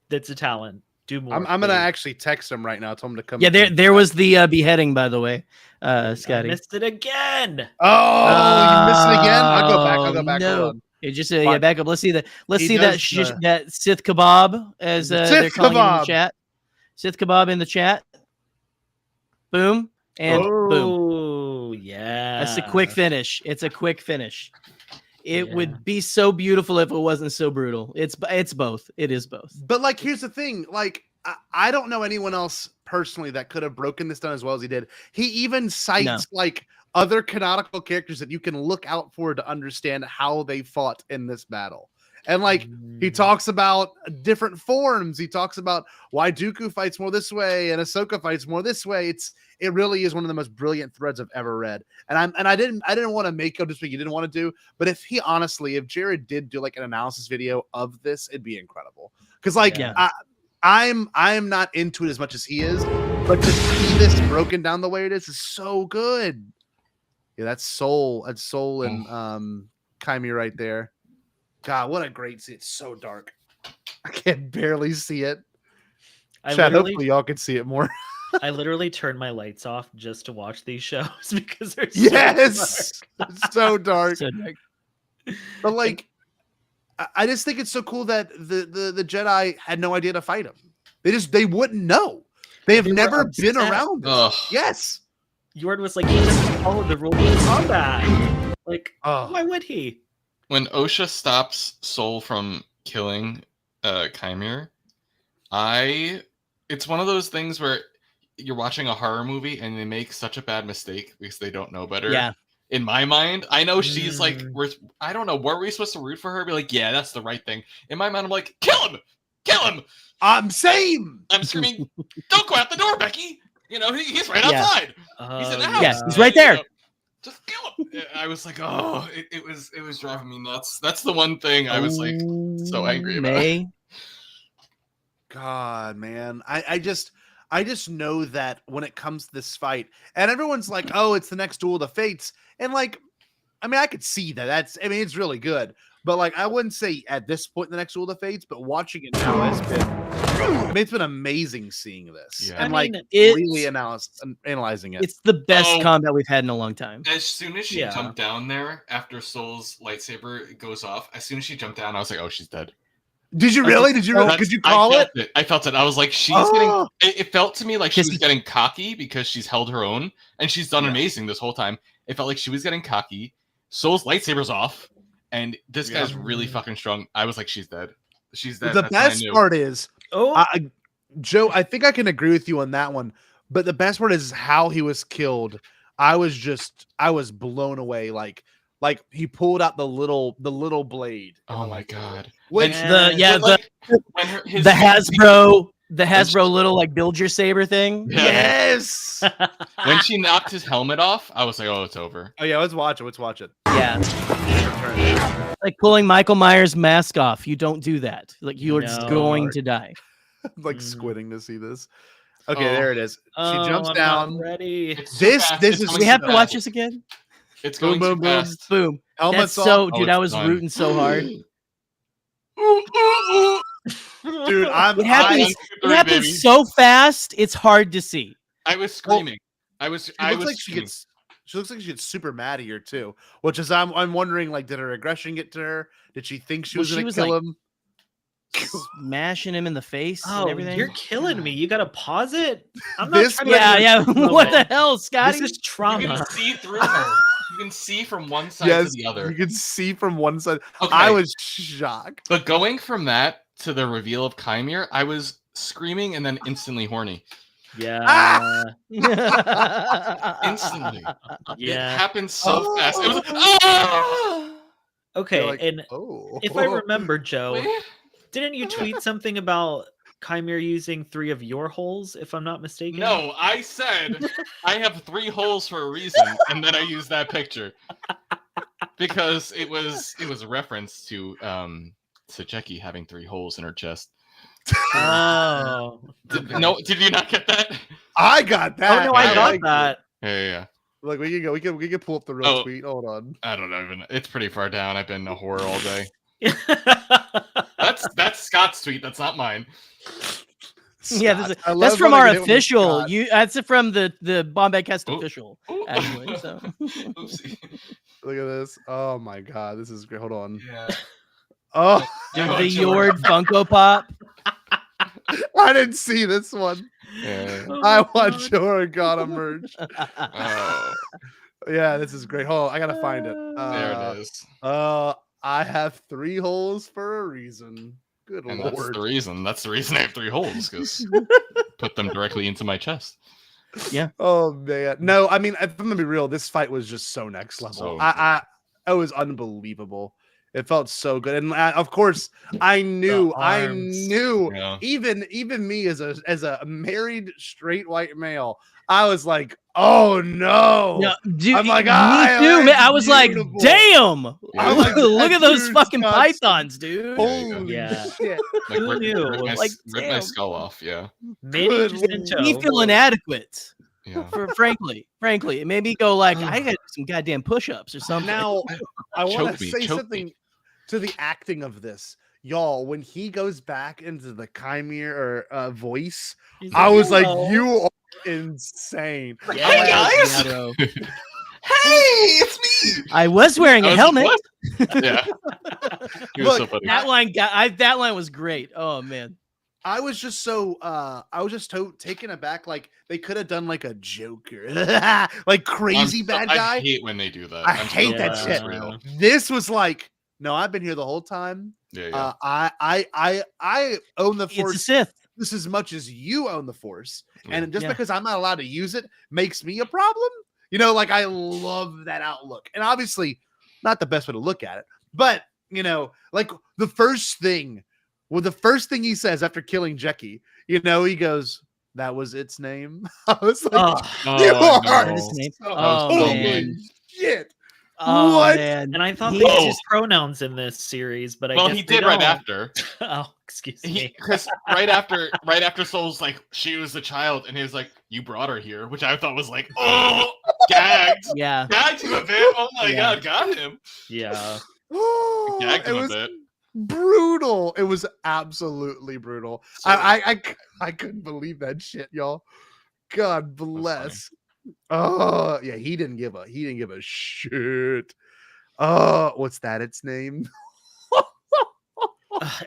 That's a talent. Do more. I'm gonna actually text him right now. Tell him to come. Yeah, there was the beheading, by the way, Scotty. I missed it again. Oh, you missed it again. I'll go back. No. It just back up. Let's see that. Let's see that Sith kebab as they're calling it in the chat. Sith kebab in the chat. Boom and boom. Oh yeah, that's a quick finish. It's a quick finish. It would be so beautiful if it wasn't so brutal. It's both. It is both. But like, here's the thing. Like, I don't know anyone else personally that could have broken this down as well as he did. He even cites like other canonical characters that you can look out for to understand how they fought in this battle. And like he talks about different forms. He talks about why Dooku fights more this way and Ahsoka fights more this way. It really is one of the most brilliant threads I've ever read. And I didn't want to make up just what you didn't want to do, but if Jared did do like an analysis video of this, it'd be incredible. Because like I'm not into it as much as he is, but to see this broken down the way it is so good. Yeah, that's Soul and Chimera right there. God, what a great scene. It's so dark. I can barely see it. Hopefully y'all can see it more. I literally turned my lights off just to watch these shows because they're so dark. So dark. But like, I just think it's so cool that the Jedi had no idea to fight him. They wouldn't know. They never been around this. Yes. Yord was like, he doesn't follow the rules of combat. Like, why would he? When Osha stops Soul from killing Chimera, it's one of those things where you're watching a horror movie and they make such a bad mistake because they don't know better. Yeah. In my mind, I know she's like, I don't know, were we supposed to root for her? Be like, yeah, that's the right thing. In my mind, I'm like, kill him! Kill him! I'm screaming, don't go out the door, Becky! You know, he's right outside. He's in the house. Yeah, he's right there. You know, just kill him. I was like, oh, it was driving me nuts. That's the one thing I was like so angry about. God, man. I just know that when it comes to this fight, and everyone's like, oh, it's the next Duel of the Fates. And like, I mean, I could see that. It's really good. But like, I wouldn't say at this point in the next Duel of the Fates, but watching it now it's been amazing seeing this. Yeah. And really analyzing it. It's the best combat we've had in a long time. As soon as she jumped down there after Soul's lightsaber goes off, as soon as she jumped down, I was like, oh, she's dead. Did you really? Could you call it? I felt it. I was like, she's getting. It felt to me like she was getting cocky because she's held her own and she's done amazing this whole time. It felt like she was getting cocky. Soul's lightsaber's off, and this guy's really fucking strong. I was like, she's dead. She's dead. The best part is, Joe, I think I can agree with you on that one. But the best part is how he was killed. I was blown away. Like he pulled out the little blade. Oh my god! Which the Hasbro little like build your saber thing. Yeah. Yes. When she knocked his helmet off, I was like, oh, it's over. Oh yeah, let's watch it. Yeah. Like pulling Michael Myers' mask off. You don't do that. Like you are just going to die. I'm like squinting to see this. Okay, there it is. She jumps I'm not not ready. This is. We have to watch this again. It's going boom, too fast. Boom. Helmet's That's so, off. dude. I was rooting so hard. Dude, it happens so fast. It's hard to see. I was screaming. She looks like she gets super mad here too, which is I'm wondering, like, did her aggression get to her? Did she think she was gonna kill him? Smashing him in the face and everything. You're killing me. You gotta pause it. I'm not What the hell, Scotty? This is trauma. You can see through her. You can see from one side to the other. You can see from one side. Okay. I was shocked. But going from that to the reveal of Chimera, I was screaming and then instantly horny. Yeah. Instantly. Yeah. It happened so fast. It was Okay, like, and if I remember, Joe, didn't you tweet something about Chimera using 3 of your holes, if I'm not mistaken? No, I said I have 3 holes for a reason, and then I used that picture because it was a reference to Jackie having 3 holes in her chest. Oh. Did you not get that? I got that. Oh no, I got that. Yeah. Like we can pull up the real tweet. Hold on. I don't know. It's pretty far down. I've been a horror all day. That's Scott's tweet. That's not mine. Yeah, that's from our official. That's from the Bombadcast official. Actually, so. Oopsie. Look at this. Oh my god, this is great. Hold on. Yeah. Oh, dude, the Yord Funko Pop. I didn't see this one. Yeah. I want Joragana merch. Yeah, this is great. Hold on, I gotta find it. There it is. I have 3 holes for a reason. Good and lord. That's the reason. That's the reason I have 3 holes, because put them directly into my chest. Yeah. Oh man. No, I mean, if I'm gonna be real, this fight was just so next level. It was unbelievable. It felt so good, and of course, I knew, Yeah. even me as a married straight white male, I was like, oh no, Yeah, dude, I'm like, me ah, too, man. that's I was like, beautiful. damn! Yeah. Like, Look that at those dude's fucking got pythons, dude. Holy Yeah. shit! Like, Who knew? rip Like, my damn. skull off. Yeah. Manny Good Jacinto. Me feel inadequate. Yeah. Frankly, it made me go like, I got some goddamn push-ups or something. Now, I want to say choke something me. to the acting of this, y'all. When he goes back into the Chimere or voice, He's I was like, "Hello." you are insane. Yeah. Hey guys! Shadow. Hey, it's me. I was wearing a I was helmet. like, what? Yeah. He was so Look, funny. That line was great. Oh man. I was just so taken aback. Like they could have done like a Joker, like crazy bad guy. I hate when they do that. I I'm hate so that glad shit. it's real. This was like, no, I've been here the whole time. Yeah. I own the It's a Force Sith. just as much as you own the Force, and just Yeah. because I'm not allowed to use it makes me a problem. You know, like I love that outlook, and obviously not the best way to look at it, but you know, like the first thing he says after killing Jackie, you know, he goes, "That was its name." I was like, "You Oh, are no. His name? so- Oh, holy man. shit!" Oh What? man. And I thought He they just- used pronouns in this series, but I Well, guess he they did right don't. after. Oh, excuse me. Because right after Soul's like, she was the child, and he was like, you brought her here, which I thought was like, oh, gagged. Yeah. Gagged him a bit. Oh my Yeah. god, got him. Yeah. Gagged It him a was bit. brutal. It was absolutely brutal. So- I couldn't believe that shit, y'all. God bless. Oh yeah, he didn't give a shit. Oh, what's that? Its name?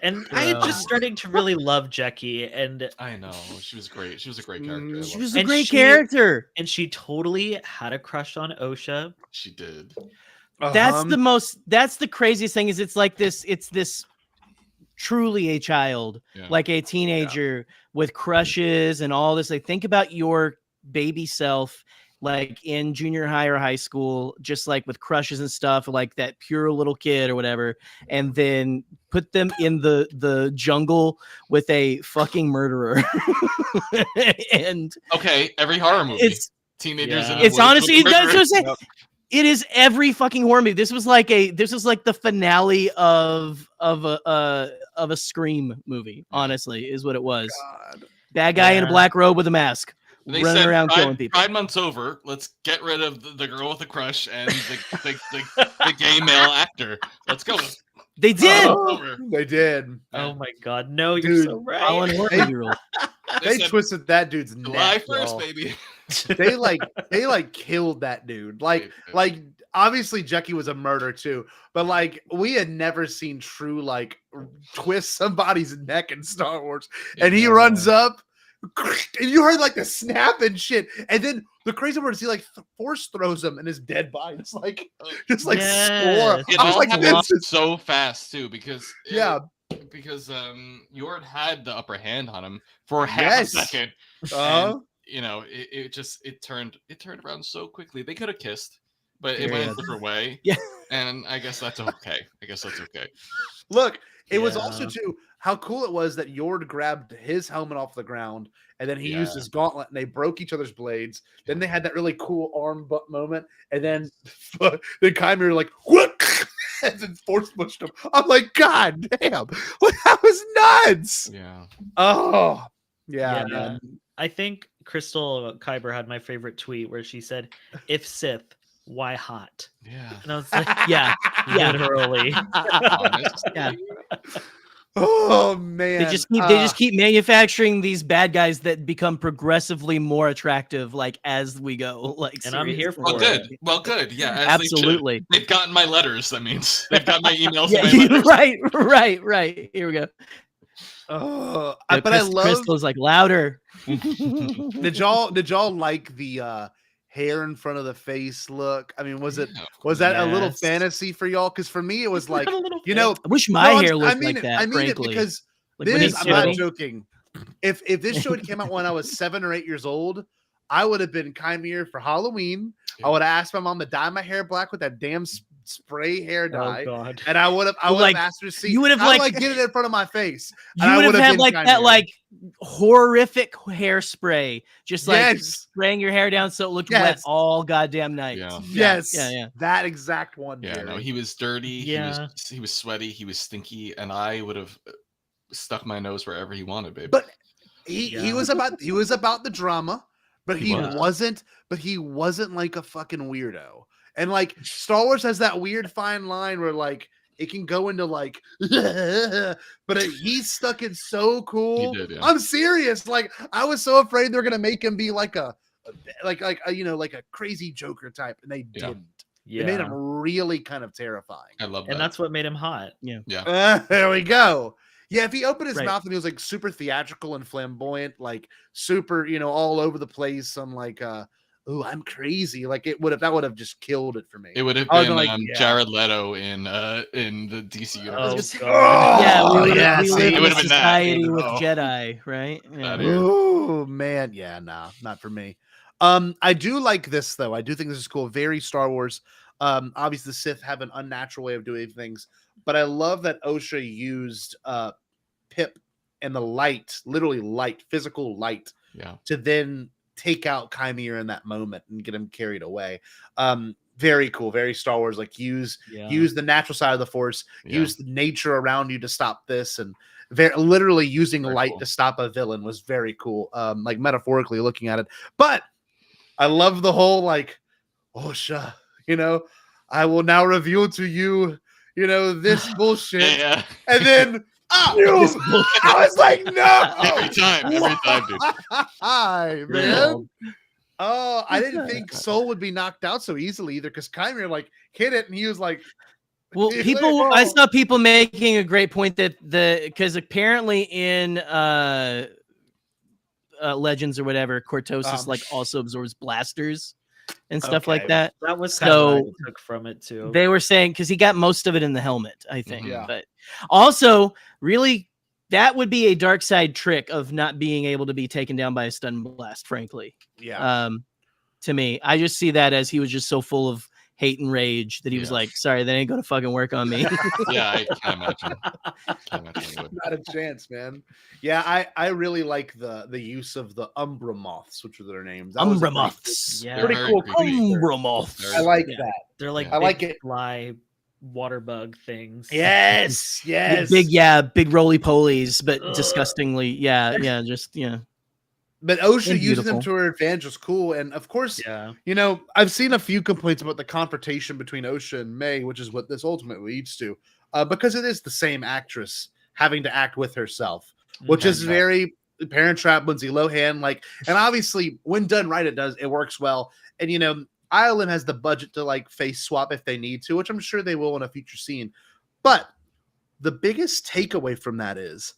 And I had just starting to really love Jackie, and I know. She was great. She was a great character. I She loved was her. a And great she- character. she totally had a crush on Osha. She did. That's the craziest thing is it's this truly a child, Yeah. like a teenager with crushes and all this. Like think about your baby self like in junior high or high school, just like with crushes and stuff, like that pure little kid or whatever, and then put them in the jungle with a fucking murderer. And Okay, every horror movie. it's Teenagers in Yeah. the it's woods with honestly that's what I'm murderers. saying. Yep. It is every fucking horror movie. This was like the finale of a Scream movie. Honestly, is what it was. God. Bad guy in a Yeah. black robe with a mask, They running said around Pride, killing people. Pride Month's over. Let's get rid of the girl with the crush and the gay male actor. Let's go. They did. Over. They did. Oh my god, no, you're Dude, so right. All in horror movie rules. They said twisted that dude's July neck. 1st, y'all. baby. They killed that dude. Like obviously Jackie was a murder too, but like we had never seen true like twist somebody's neck in Star Wars. And he runs up and you heard like the snap and shit. And then the crazy part is he like force throws him and his dead body just like score. Yes. It I was all like, happened this is so fast too because because Yord had the upper hand on him for half Yes. a second. uh, You know, it turned around so quickly. They could have kissed, but it went a different way. Yeah. And I guess that's okay. look, it was also Yeah. too how cool it was that Yord grabbed his helmet off the ground and then he used his gauntlet and they broke each other's blades. Then they had that really cool arm butt moment, and then the Chimera like what and then force pushed him. I'm like, God damn, that was nuts. Yeah. Oh Yeah. man. I think Crystal Kyber had my favorite tweet where she said, "If Sith, why hot?" Yeah. And I was like, Yeah. Yeah. literally. Honest. Yeah. Oh man, They just keep manufacturing these bad guys that become progressively more attractive, like as we go. Like, And I'm here seriously. Well, for good. Well, good. Yeah. As they should. Absolutely. They've gotten my letters. That means they've got my emails. Yeah, and my letters. right. Here we go. oh, Yeah, but I love. Crystal's like louder. Did y'all like the hair in front of the face look? I mean, was Yeah, of was that a little Yes. fantasy for y'all? Because for me, it was like, A little you know, I wish my no, hair I looked mean like it, that. I mean frankly, it because like when he's I'm not sweaty. joking. If this show had came out when I was 7 or 8 years old, I would have been Chimere for Halloween. I would have asked my mom to dye my hair black with that damn spray hair dye, God. and I would have asked her to see. You would have how do like I get it in front of my face. You would have had like that like horrific hairspray, just like spraying your hair down so it looked wet all goddamn night. Yeah. Yeah. That exact one. Yeah, Jerry. no, he was dirty. Yeah. He was sweaty. He was stinky, and I would have stuck my nose wherever he wanted, baby. But he was about the drama, but he wasn't like a fucking weirdo. And like Star Wars has that weird fine line where like it can go into like, but he's stuck in so cool. He did, yeah. I'm serious. Like I was so afraid they're gonna make him be like a crazy Joker type, and they didn't. Yeah. It made him really kind of terrifying. I love that. And that's what made him hot. Yeah. There we go. Yeah, if he opened his mouth and he was like super theatrical and flamboyant, like super, all over the place, I'm like, oh, I'm crazy. Like that would have just killed it for me. It would have been Jared Leto in the DC universe. We live it in would a have been society that. with Jedi, right? Yeah. Oh man, yeah, nah, not for me. I do like this though. I do think this is cool. Very Star Wars. Obviously the Sith have an unnatural way of doing things, but I love that Osha used Pip and the light, literally light, physical light, to then take out Chimera in that moment and get him carried away. Very cool, very Star Wars. Like use the natural side of the Force, use the nature around you to stop this, and literally using light to stop a villain was very cool. Like metaphorically looking at it, but I love the whole like, Osha, I will now reveal to you, this bullshit, and then. I was like, no! Every time, dude. Hi, man. Oh, I didn't think Soul would be knocked out so easily either, because Chimera like hit it and he was like, well, I saw people making a great point that because apparently in Legends or whatever, Cortosis like also absorbs blasters and stuff like that. That was kind of what I took from it too. They were saying because he got most of it in the helmet, I think. But also, really, that would be a dark side trick of not being able to be taken down by a stun blast. Frankly, to me, I just see that as he was just so full of hate and rage that he was like, "Sorry, that ain't gonna fucking work on me." I can't imagine. Not a chance, man. Yeah, I really like the use of the Umbra moths, which are their names. Umbra moths, pretty cool. Umbra moths. I like that. They're like I like it. Fly water bug things. Yes. Big roly polies, but disgustingly, But Osha using them to her advantage was cool. And of course, I've seen a few complaints about the confrontation between Osha and May, which is what this ultimately leads to, because it is the same actress having to act with herself, which is very Parent Trap, Lindsay Lohan, like, and obviously when done right, it works well. And, Ireland has the budget to like face swap if they need to, which I'm sure they will in a future scene. But the biggest takeaway from that is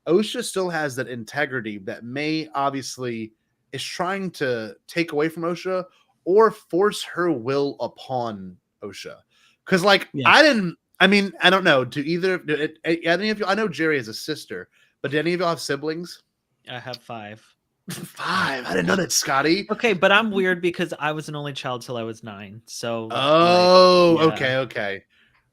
Osha still has that integrity that May obviously is trying to take away from Osha or force her will upon Osha. Because, like, I don't know. Any of you? I know Jerry has a sister, but do any of y'all have siblings? I have 5. 5. I didn't know that, Scotty. Okay, but I'm weird because I was an only child till I was 9. So. Okay.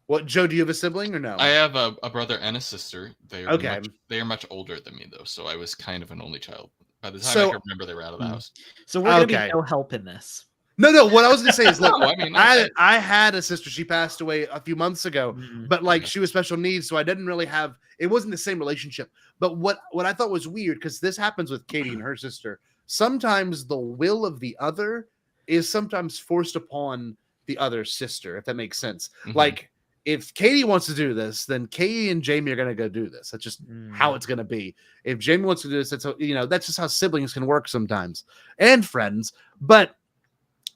What, Joe? Do you have a sibling or no? I have a brother and a sister. They are much older than me though, so I was kind of an only child. By the time I can remember, they were out of the house. So we're gonna be no help in this. No. What I was gonna say is, look, I had a sister. She passed away a few months ago, but like she was special needs, so I didn't really have. It wasn't the same relationship. But what I thought was weird, because this happens with Katie and her sister. Sometimes the will of the other is sometimes forced upon the other sister, if that makes sense. Like, if Katie wants to do this, then Katie and Jamie are going to go do this. That's just how it's going to be. If Jamie wants to do this, that's just how siblings can work sometimes, and friends. But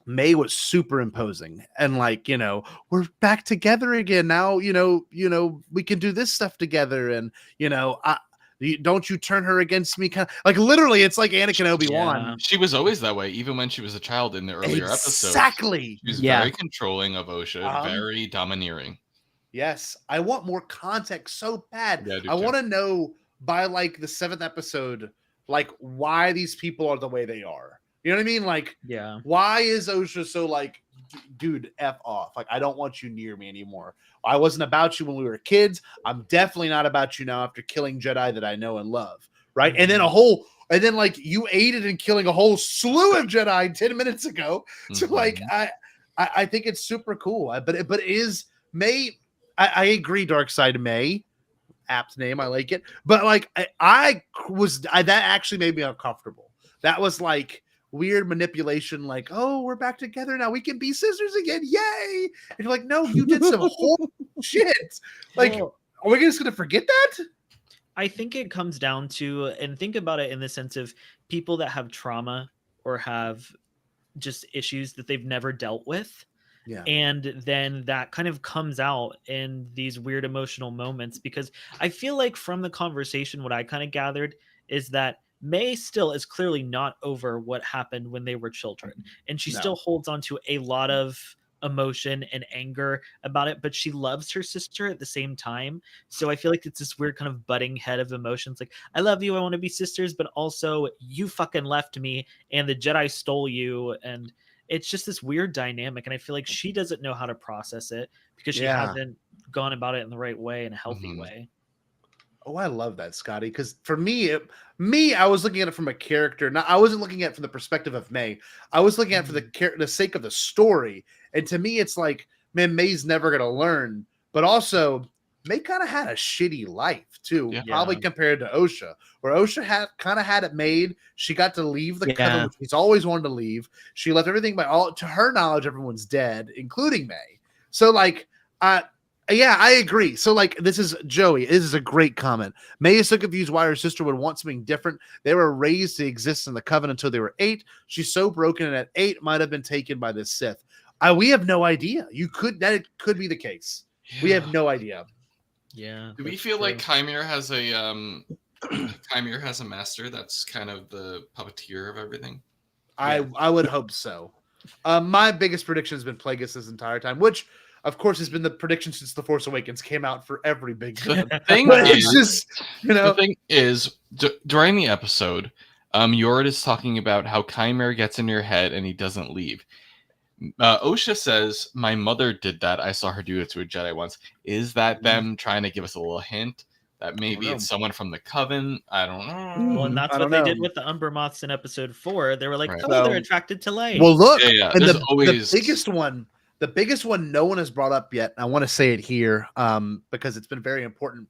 May was super imposing, and like, we're back together again now. We can do this stuff together, and don't you turn her against me? Kind of like literally, it's like Anakin Obi-Wan. Yeah. She was always that way, even when she was a child in the earlier episodes. Exactly. She was very controlling of Osha, very domineering. Yes, I want more context so bad. Yeah, I want to know by like the 7th episode, like why these people are the way they are. You know what I mean? Like, why is Osha so like dude, F off. Like, I don't want you near me anymore. I wasn't about you when we were kids. I'm definitely not about you now after killing Jedi that I know and love. Right. And then like you aided in killing a whole slew of Jedi 10 minutes ago. So like, I think it's super cool. But it is May. I agree. Dark Side May. Apt name. I like it. But like, that actually made me uncomfortable. That was like weird manipulation, like, oh, we're back together now, we can be sisters again, yay. And you're like, no, you did some whole shit. Like, are we just gonna forget that? I think it comes down to, and think about it in the sense of people that have trauma or have just issues that they've never dealt with. Yeah. And then that kind of comes out in these weird emotional moments, because I feel like from the conversation, what I kind of gathered is that May still is clearly not over what happened when they were children. And she still holds on to a lot of emotion and anger about it, but she loves her sister at the same time. So I feel like it's this weird kind of butting head of emotions. Like, I love you, I want to be sisters, but also you fucking left me and the Jedi stole you. And it's just this weird dynamic. And I feel like she doesn't know how to process it because she hasn't gone about it in the right way, in a healthy way. Oh, I love that, Scotty. Because for me, I was looking at it from a character. I wasn't looking at it from the perspective of May. I was looking at it for the sake of the story. And to me, it's like, man, May's never going to learn. But also, May kind of had a shitty life too, probably compared to Osha, where Osha had it made. She got to leave the coven, which she's always wanted to leave. She left everything to her knowledge, everyone's dead, including May. So like, yeah, I agree. So, like, this is Joey. This is a great comment. May is so confused why her sister would want something different. They were raised to exist in the coven until they were 8. She's so broken, and at 8 might have been taken by this Sith. We have no idea. That could be the case. Yeah. We have no idea. Yeah. Do we feel like Chimera has a Chimera has a master that's kind of the puppeteer of everything? I would hope so. My biggest prediction has been Plagueis this entire time, which, of course, has been the prediction since The Force Awakens came out for every big film. The thing is, during the episode, Yorid is talking about how Chimera gets in your head and he doesn't leave. Osha says, my mother did that. I saw her do it to a Jedi once. Is that them trying to give us a little hint that maybe it's someone from the Coven? I don't know. Well, and that's what they did with the Umber Moths in episode 4. They were like, they're attracted to light. Well, look, and the biggest one no one has brought up yet, and I want to say it here because it's been very important.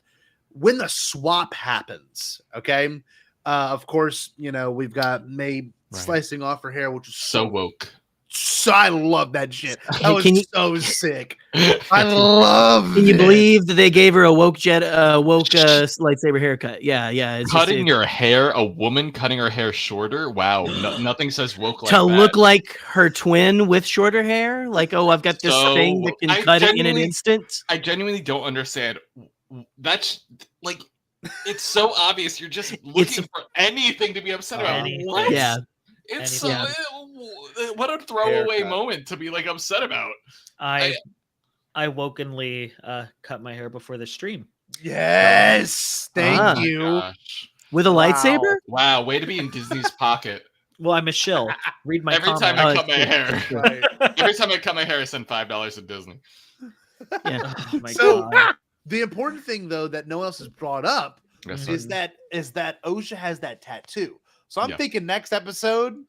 When the swap happens, okay, of course, we've got May slicing off her hair, which is so woke. So I love that shit. That was so sick. I love it. Can you believe that they gave her a woke lightsaber haircut? Yeah. It's cutting your hair, a woman cutting her hair shorter. Wow, nothing says woke like to that. Look like her twin with shorter hair. Like, oh, I've got this thing that can cut it in an instant. I genuinely don't understand. That's like, it's so obvious. You're just looking for anything to be upset about. What? Yeah. It's what a throwaway moment to be like upset about. I wokenly cut my hair before the stream. Yes, thank you. Gosh. With a lightsaber. Wow, way to be in Disney's pocket. Well, I'm a shill. Read my every comment. time I cut my hair. Every time I cut my hair, I send $5 to Disney. Yeah. Oh my God. The important thing, though, that no one else has brought up is that Osha has that tattoo. So I'm thinking next episode,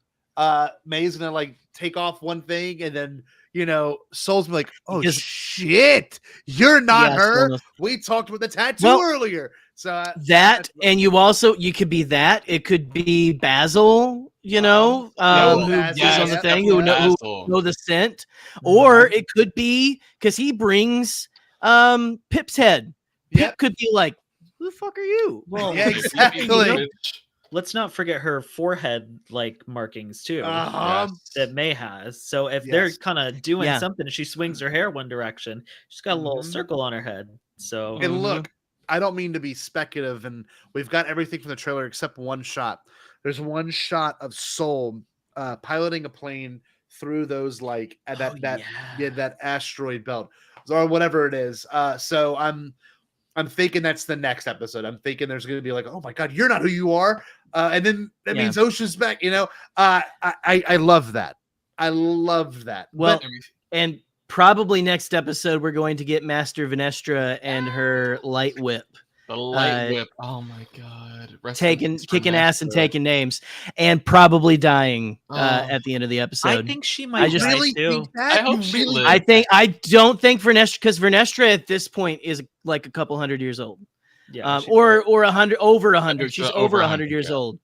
May's gonna like take off one thing, and then Soul's like, "Oh shit, you're not her." We talked about the tattoo earlier, so and you could be that. It could be Basil, who's on the thing, who know the scent, or it could be because he brings Pip's head. Pip could be like, "Who the fuck are you?" Well, exactly. Let's not forget her forehead markings too that May has. So if they're kind of doing something, she swings her hair one direction. She's got a little circle on her head. So and look, I don't mean to be speculative, and we've got everything from the trailer except one shot. There's one shot of Soul piloting a plane through those that asteroid belt or whatever it is. So I'm thinking that's the next episode. I'm thinking there's going to be like, oh my God, you're not who you are. And then that means Osha's back, I love that. I love that. Well, And probably next episode we're going to get Master Venestra and her light whip. The light whip. Oh my god. Kicking ass and taking names, and probably dying Oh. at the end of the episode. I think she might die really too. think that? I hope she lives. I don't think Vernestra, because Vernestra at this point is like a couple hundred years old. Yeah, or 100, over 100. She's over 100 years yeah. old.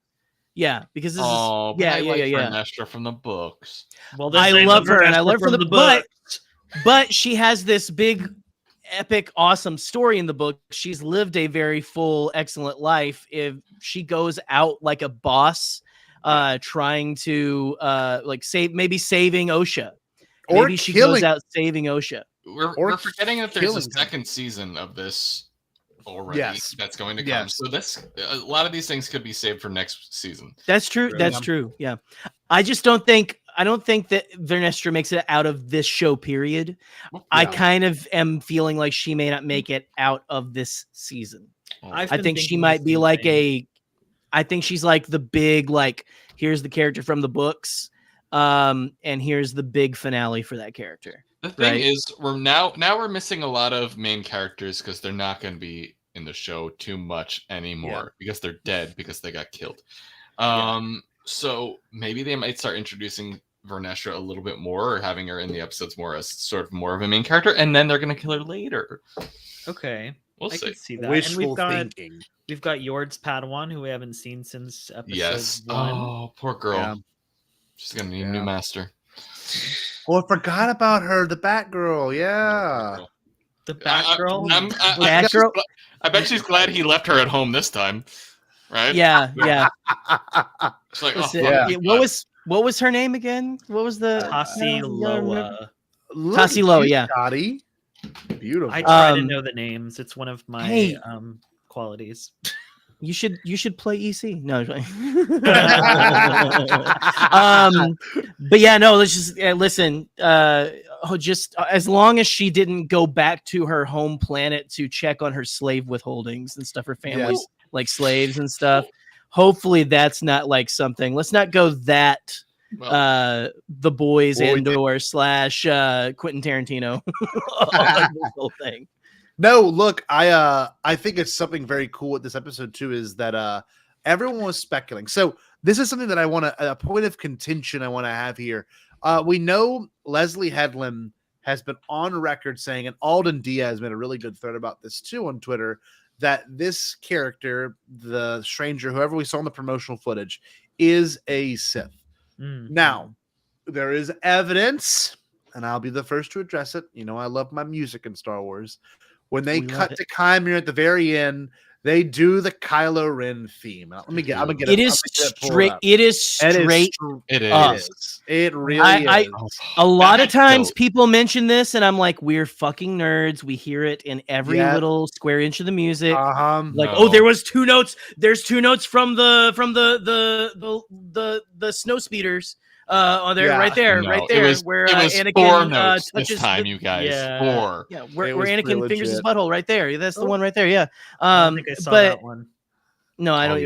Yeah, because this Oh, is yeah. Vernestra from the books. Well, I love her, and I love her from the book. But she has this big, epic, awesome story in the book. She's lived a very full, excellent life. If she goes out like a boss, trying to saving Osha, Or maybe she goes out saving Osha. We're forgetting that there's a second season of this already. Yes. That's going to come. Yes. So a lot of these things could be saved for next season. That's true. That's true. Yeah, I don't think that Vernestra makes it out of this show. Period. Yeah. I kind of am feeling like she may not make it out of this season. I think she might be like I think she's like the big, like, here's the character from the books, and here's the big finale for that character. The thing is, we're missing a lot of main characters because they're not going to be in the show too much anymore because they're dead because they got killed. So maybe they might start introducing Vernestra a little bit more, or having her in the episodes more as sort of more of a main character, and then they're going to kill her later. Okay, we'll I see. can see that. Wishful and thinking. We've got Yord's Padawan, who we haven't seen since episode 1. Oh, poor girl. Yeah. She's going to need a new master. Oh, I forgot about her, the Batgirl. Yeah. The Batgirl? I bet she's glad he left her at home this time. Right? Yeah. She's like, what was her name again? What was the Tassie Loa? Tassie Loa, yeah. Scotty. Beautiful. I try to know the names. It's one of my qualities. You should play EC. No. But yeah, no, let's just listen. Just as long as she didn't go back to her home planet to check on her slave withholdings and stuff, her family's like slaves and stuff. Hopefully that's not like something. Let's not go that The Boys and or / Quentin Tarantino. This whole thing. No, look, I think it's something very cool with this episode too, is that everyone was speculating. So this is something that I want to, a point of contention I want to have here. We know Leslie Headland has been on record saying, and Alden Diaz made a really good thread about this too on Twitter, that this character, the stranger, whoever we saw in the promotional footage, is a Sith. Now, there is evidence, and I'll be the first to address it. You know, I love my music in Star Wars. When they cut to Chimera at the very end, they do the Kylo Ren theme. I'm gonna get it. It is straight. It is straight. It is. It really is. A lot of times people mention this, and I'm like, we're fucking nerds. We hear it in every little square inch of the music. There was 2 notes. There's 2 notes from the snow speeders. Right there, where Anakin 4 notes touches this time, you guys. 4. Yeah, where Anakin fingers his butthole right there. That's the one right there. Yeah. I don't think I saw that one. No, I don't.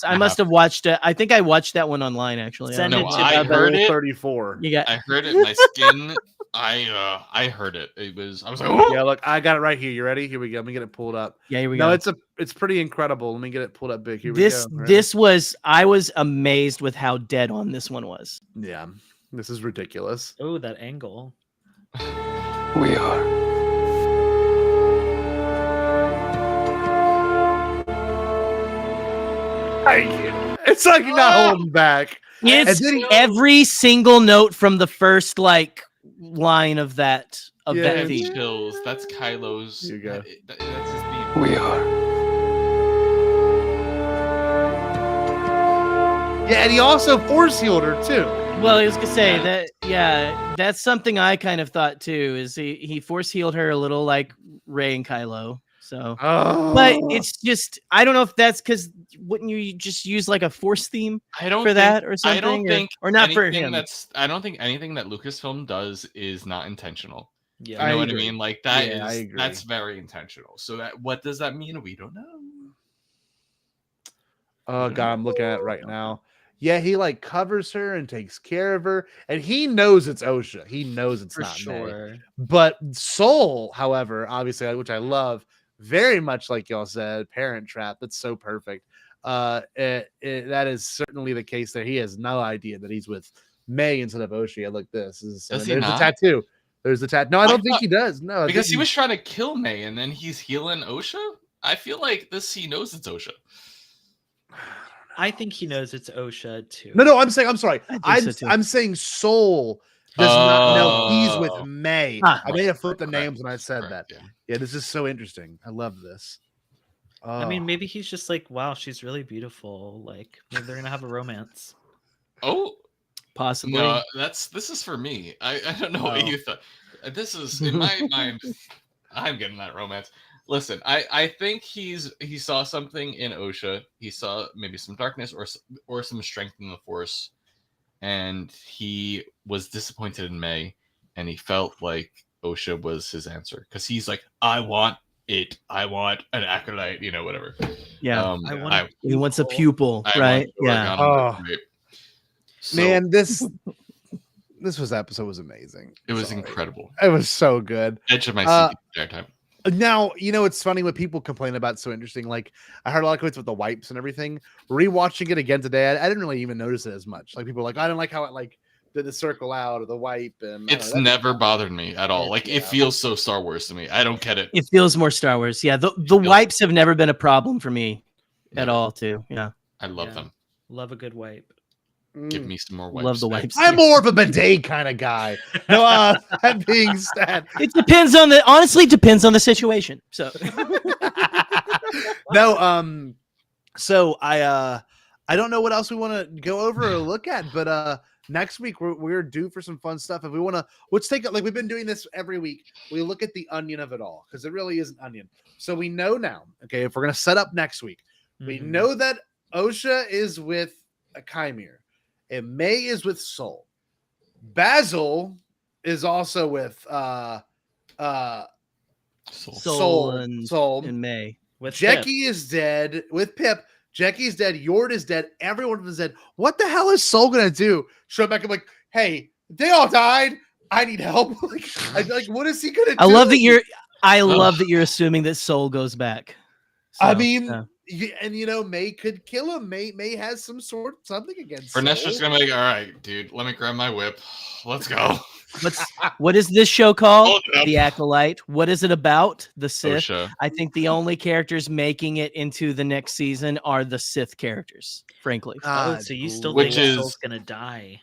I must have watched it. I think I watched that one online actually. I heard it. 34. I heard it. My skin. I heard it. I was like, oh! Yeah, look, I got it right here. You ready? Here we go. Let me get it pulled up. Yeah, here we go. No, it's pretty incredible. Let me get it pulled up big. Here we go. I was amazed with how dead on this one was. Yeah, this is ridiculous. Oh, that angle. We are. It's like you're not holding back. It's every single note from the first line of that theme. Chills. That's Kylo's. Here you go. That's his theme. We are. Yeah, and he also force healed her too. Well, I was gonna say that. Yeah, that's something I kind of thought too. Is he force healed her a little like Rey and Kylo. So, but it's just I don't know if that's because wouldn't you just use like a force theme for that or something? I don't think or not for him. I don't think anything that Lucasfilm does is not intentional. Yeah, you know what I mean? Like that is that's very intentional. So that what does that mean? We don't know. Oh god, I'm looking at it right now. yeah, he like covers her and takes care of her, and he knows it's Osha. He knows it's For not May. sure. But Soul, however, obviously, which I love very much, like y'all said, Parent Trap. That's so perfect. That is certainly the case there. He has no idea that he's with May instead of Osha. Look, this is Does he there's not? the tattoo. There's the tattoo. No, I I don't think thought- he does. No, I Because he think was trying to kill May and then he's healing Osha? I feel like he knows it's Osha. I think he knows it's Osha too. No, I'm saying I'm sorry. I think so, too. I'm saying Soul does not know he's with Oh. May. Ah. I may have flipped the Correct, names when I said correct, that. yeah. Yeah, this is so interesting. I love this. I mean, Oh. maybe he's just like, wow, she's really beautiful. Like, maybe they're gonna have a romance. Oh, Possibly. no, this is for me. I don't know what Oh. you thought. This is in my mind. I'm getting that romance. Listen, I think he saw something in Osha. He saw maybe some darkness or some strength in the Force, and he was disappointed in May, and he felt like Osha was his answer because he's like, I want it. I want an acolyte. Whatever. Yeah. I want He wants a pupil, I right? want to work Yeah. on Oh. it, right? So, Man, this episode was amazing. it was Sorry. incredible. It was so good. Edge of my seat the entire time. Now, it's funny what people complain about. So interesting. Like, I heard a lot of comments with the wipes and everything. Rewatching it again today, I didn't really even notice it as much. Like, people were like, I didn't like how it like did the circle out or the wipe. And I don't It's know, never bothered me at all. Like, Yeah. it feels so Star Wars to me. I don't get it. It feels more Star Wars. Yeah. The wipes have never been a problem for me at Never. all, too. Yeah. I love Yeah. them. love a good wipe. Give Mm. me some more wipes. Love the wipes. I'm more of a bidet kind of guy. No, that being said, It depends on the situation. So no, so I don't know what else we want to go over or look at, but next week we're due for some fun stuff. If we want to, let's take it like we've been doing this every week. We look at the onion of it all because it really is an onion. So we know now, okay, if we're gonna set up next week, we Mhm. know that Osha is with a Chimere and May is with Soul. Basil is also with Soul Soul. in May. With Pip. Jackie is dead with Pip. Jackie's dead. Yord is dead. Everyone is dead. What the hell is Soul gonna do? Show back and like, hey, they all died. I need help. like, what is he gonna do? I love that you're assuming that Soul goes back. I So, mean, yeah. and May could kill him. May has something against Fernesh's just Soul. gonna be like, all right, dude, let me grab my whip. Let's go. What is this show called? Hold it up. The Acolyte. What is it about? The Sith. Osha. I think the only characters making it into the next season are the Sith characters, frankly. Oh, God so you still Which think is- Soul's gonna die?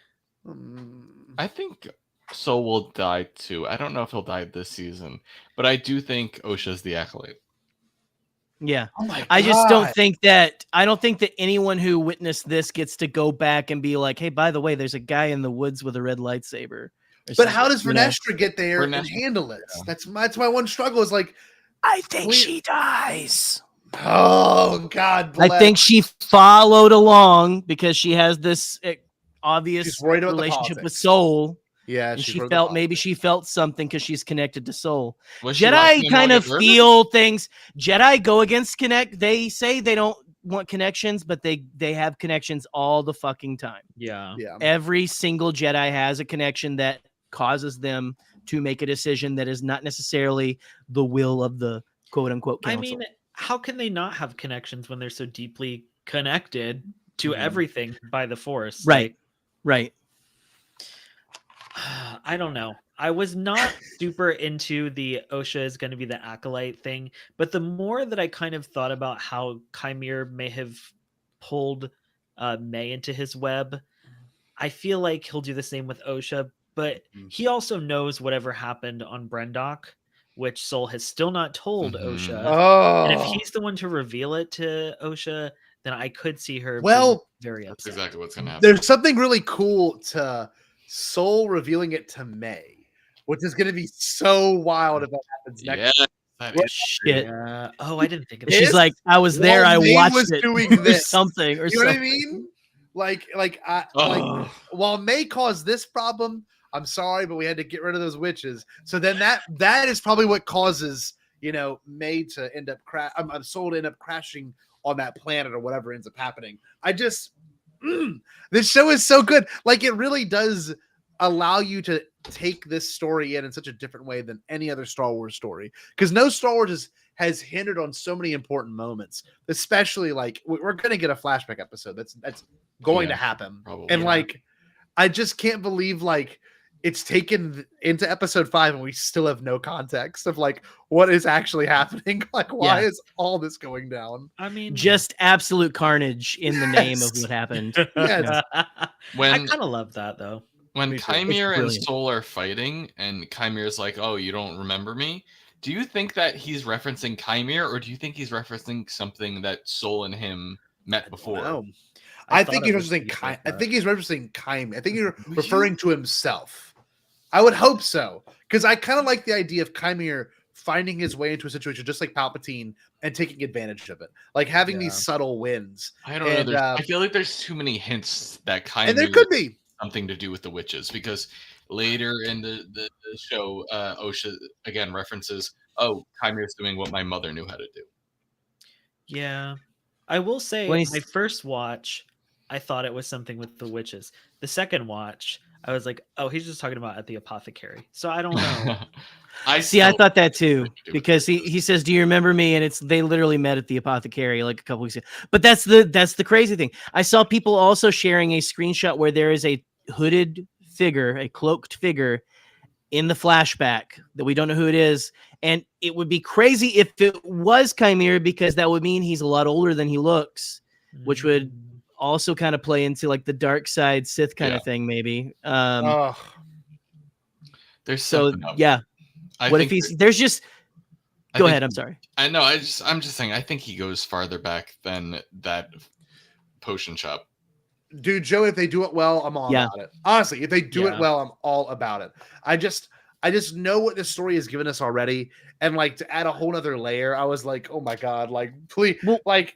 I think Soul will die too. I don't know if he'll die this season, but I do think Osha's the acolyte. Yeah. Oh my I just don't God. think that anyone who witnessed this gets to go back and be like, hey, by the way, there's a guy in the woods with a red lightsaber. or But how something, does Vernestra get there and Vernestra- handle it? That's my one struggle. Is like, I think We- she dies. oh God, I bless. think she followed along because she has this obvious She's worried about the relationship with politics. Soul. Yeah, And she's she worried about felt the maybe politics. she felt something because she's connected to Soul. Was she watching Jedi them all kind get of murdered? feel things. Jedi go against connect. They say they don't want connections, but they have connections all the fucking time. Yeah. Yeah. Every single Jedi has a connection that causes them to make a decision that is not necessarily the will of the quote unquote council. I mean, how can they not have connections when they're so deeply connected to Mhm. everything by the Force? right, right. I don't know. I was not super into the Osha is going to be the acolyte thing, but the more that I kind of thought about how Chimere may have pulled May into his web, I feel like he'll do the same with Osha, but he also knows whatever happened on Brendok, which Soul has still not told Mhm. Osha. Oh, And if he's the one to reveal it to Osha, then I could see her being Well, very That's upset. exactly what's gonna happen. there's something really cool to Soul revealing it to May, which is going to be so wild if that happens next. Yeah, that is Shit. Yeah. Oh, I didn't think of This- that. She's like, I was there. While I May watched was it. doing or this. something. Or You know what I something. mean? Like, Ugh. while May caused this problem, I'm sorry, but we had to get rid of those witches. So then that is probably what causes May to end up Soul to end up crashing on that planet or whatever ends up happening. This show is so good. Like, it really does allow you to take this story in such a different way than any other Star Wars story. Because no Star Wars has hindered on so many important moments, especially like we're going to get a flashback episode. That's going to happen. Probably, and like, I just can't believe like it's taken into episode 5 and we still have no context of like what is actually happening. Like, why is all this going down? I mean, Just absolute carnage in the name of what happened. Yes. I When kind of love that though. when Me too. Chimere It's and brilliant. Soul are fighting, and Chimere's like, "Oh, you don't remember me?" Do you think that he's referencing Chimere, or do you think he's referencing something that Soul and him met before? No. I I thought think it he's was referencing things like I that. think he's referencing Chimere. I think he's Would referring you? to himself. I would hope so, because I kind of like the idea of Chimere finding his way into a situation just like Palpatine and taking advantage of it, like having these subtle wins. I don't know. And, I feel like there's too many hints that Chimere and there could be. something to do with the witches, because later in the show, Osha again references, "Oh, Chimere's doing what my mother knew how to do." Yeah. I will say When my first watch, I thought it was something with the witches. The second watch, I was like, oh, he's just talking about at the apothecary. So I don't know. I still thought that think too, it's to do with because witches. he says, "Do you remember me?" And they literally met at the apothecary like a couple weeks ago. But that's the crazy thing. I saw people also sharing a screenshot where there is a hooded figure, a cloaked figure in the flashback that we don't know who it is. And it would be crazy if it was Chimere, because that would mean he's a lot older than he looks, which would also kind of play into like the dark side Sith kind of thing, maybe. Oh, There's So something up. yeah, I what if think he's there's just I go think ahead. I'm sorry. I know. I'm just saying. I think he goes farther back than that potion shop. dude, Joe, if they do it well, I'm all Yeah. about it. Honestly, if they do it Yeah. well, I'm all about it. I just know what this story has given us already, and like to add a whole other layer, I was like, oh my god, like please, Well, like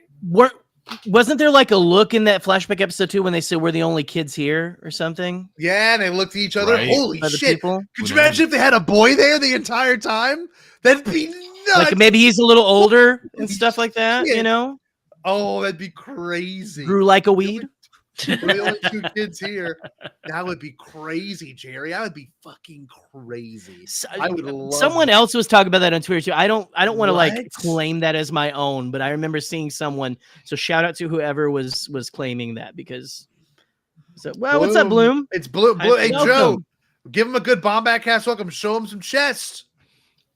Wasn't there like a look in that flashback episode too when they said we're the only kids here or something? yeah, and they looked at each other. Right. Holy By the shit! people? Could Who you imagine knows? if they had a boy there the entire time? That'd be nuts. Like maybe he's a little older and stuff like that, you Shit. know? Oh, that'd be crazy. Grew like a weed. We're the only 2 kids here. That would be crazy, Jerry. That would be fucking crazy. I would love Someone that. else was talking about that on Twitter too. I don't want to like What? claim that as my own, but I remember seeing someone. So shout out to whoever was claiming that, because well, what's up, Bloom? It's Bloom. Hey, Joe, Welcome. give him a good Bombadcast welcome. Show him some chest.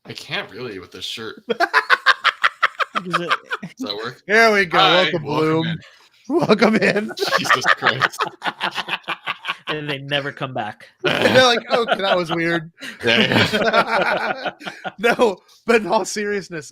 I can't really with this shirt. Is it- Does that work? Here we go. Hi, Welcome, welcome Bloom. in. Welcome in. Jesus Christ. And they never come back. And they're like, oh, that was weird. Yeah. No, but in all seriousness,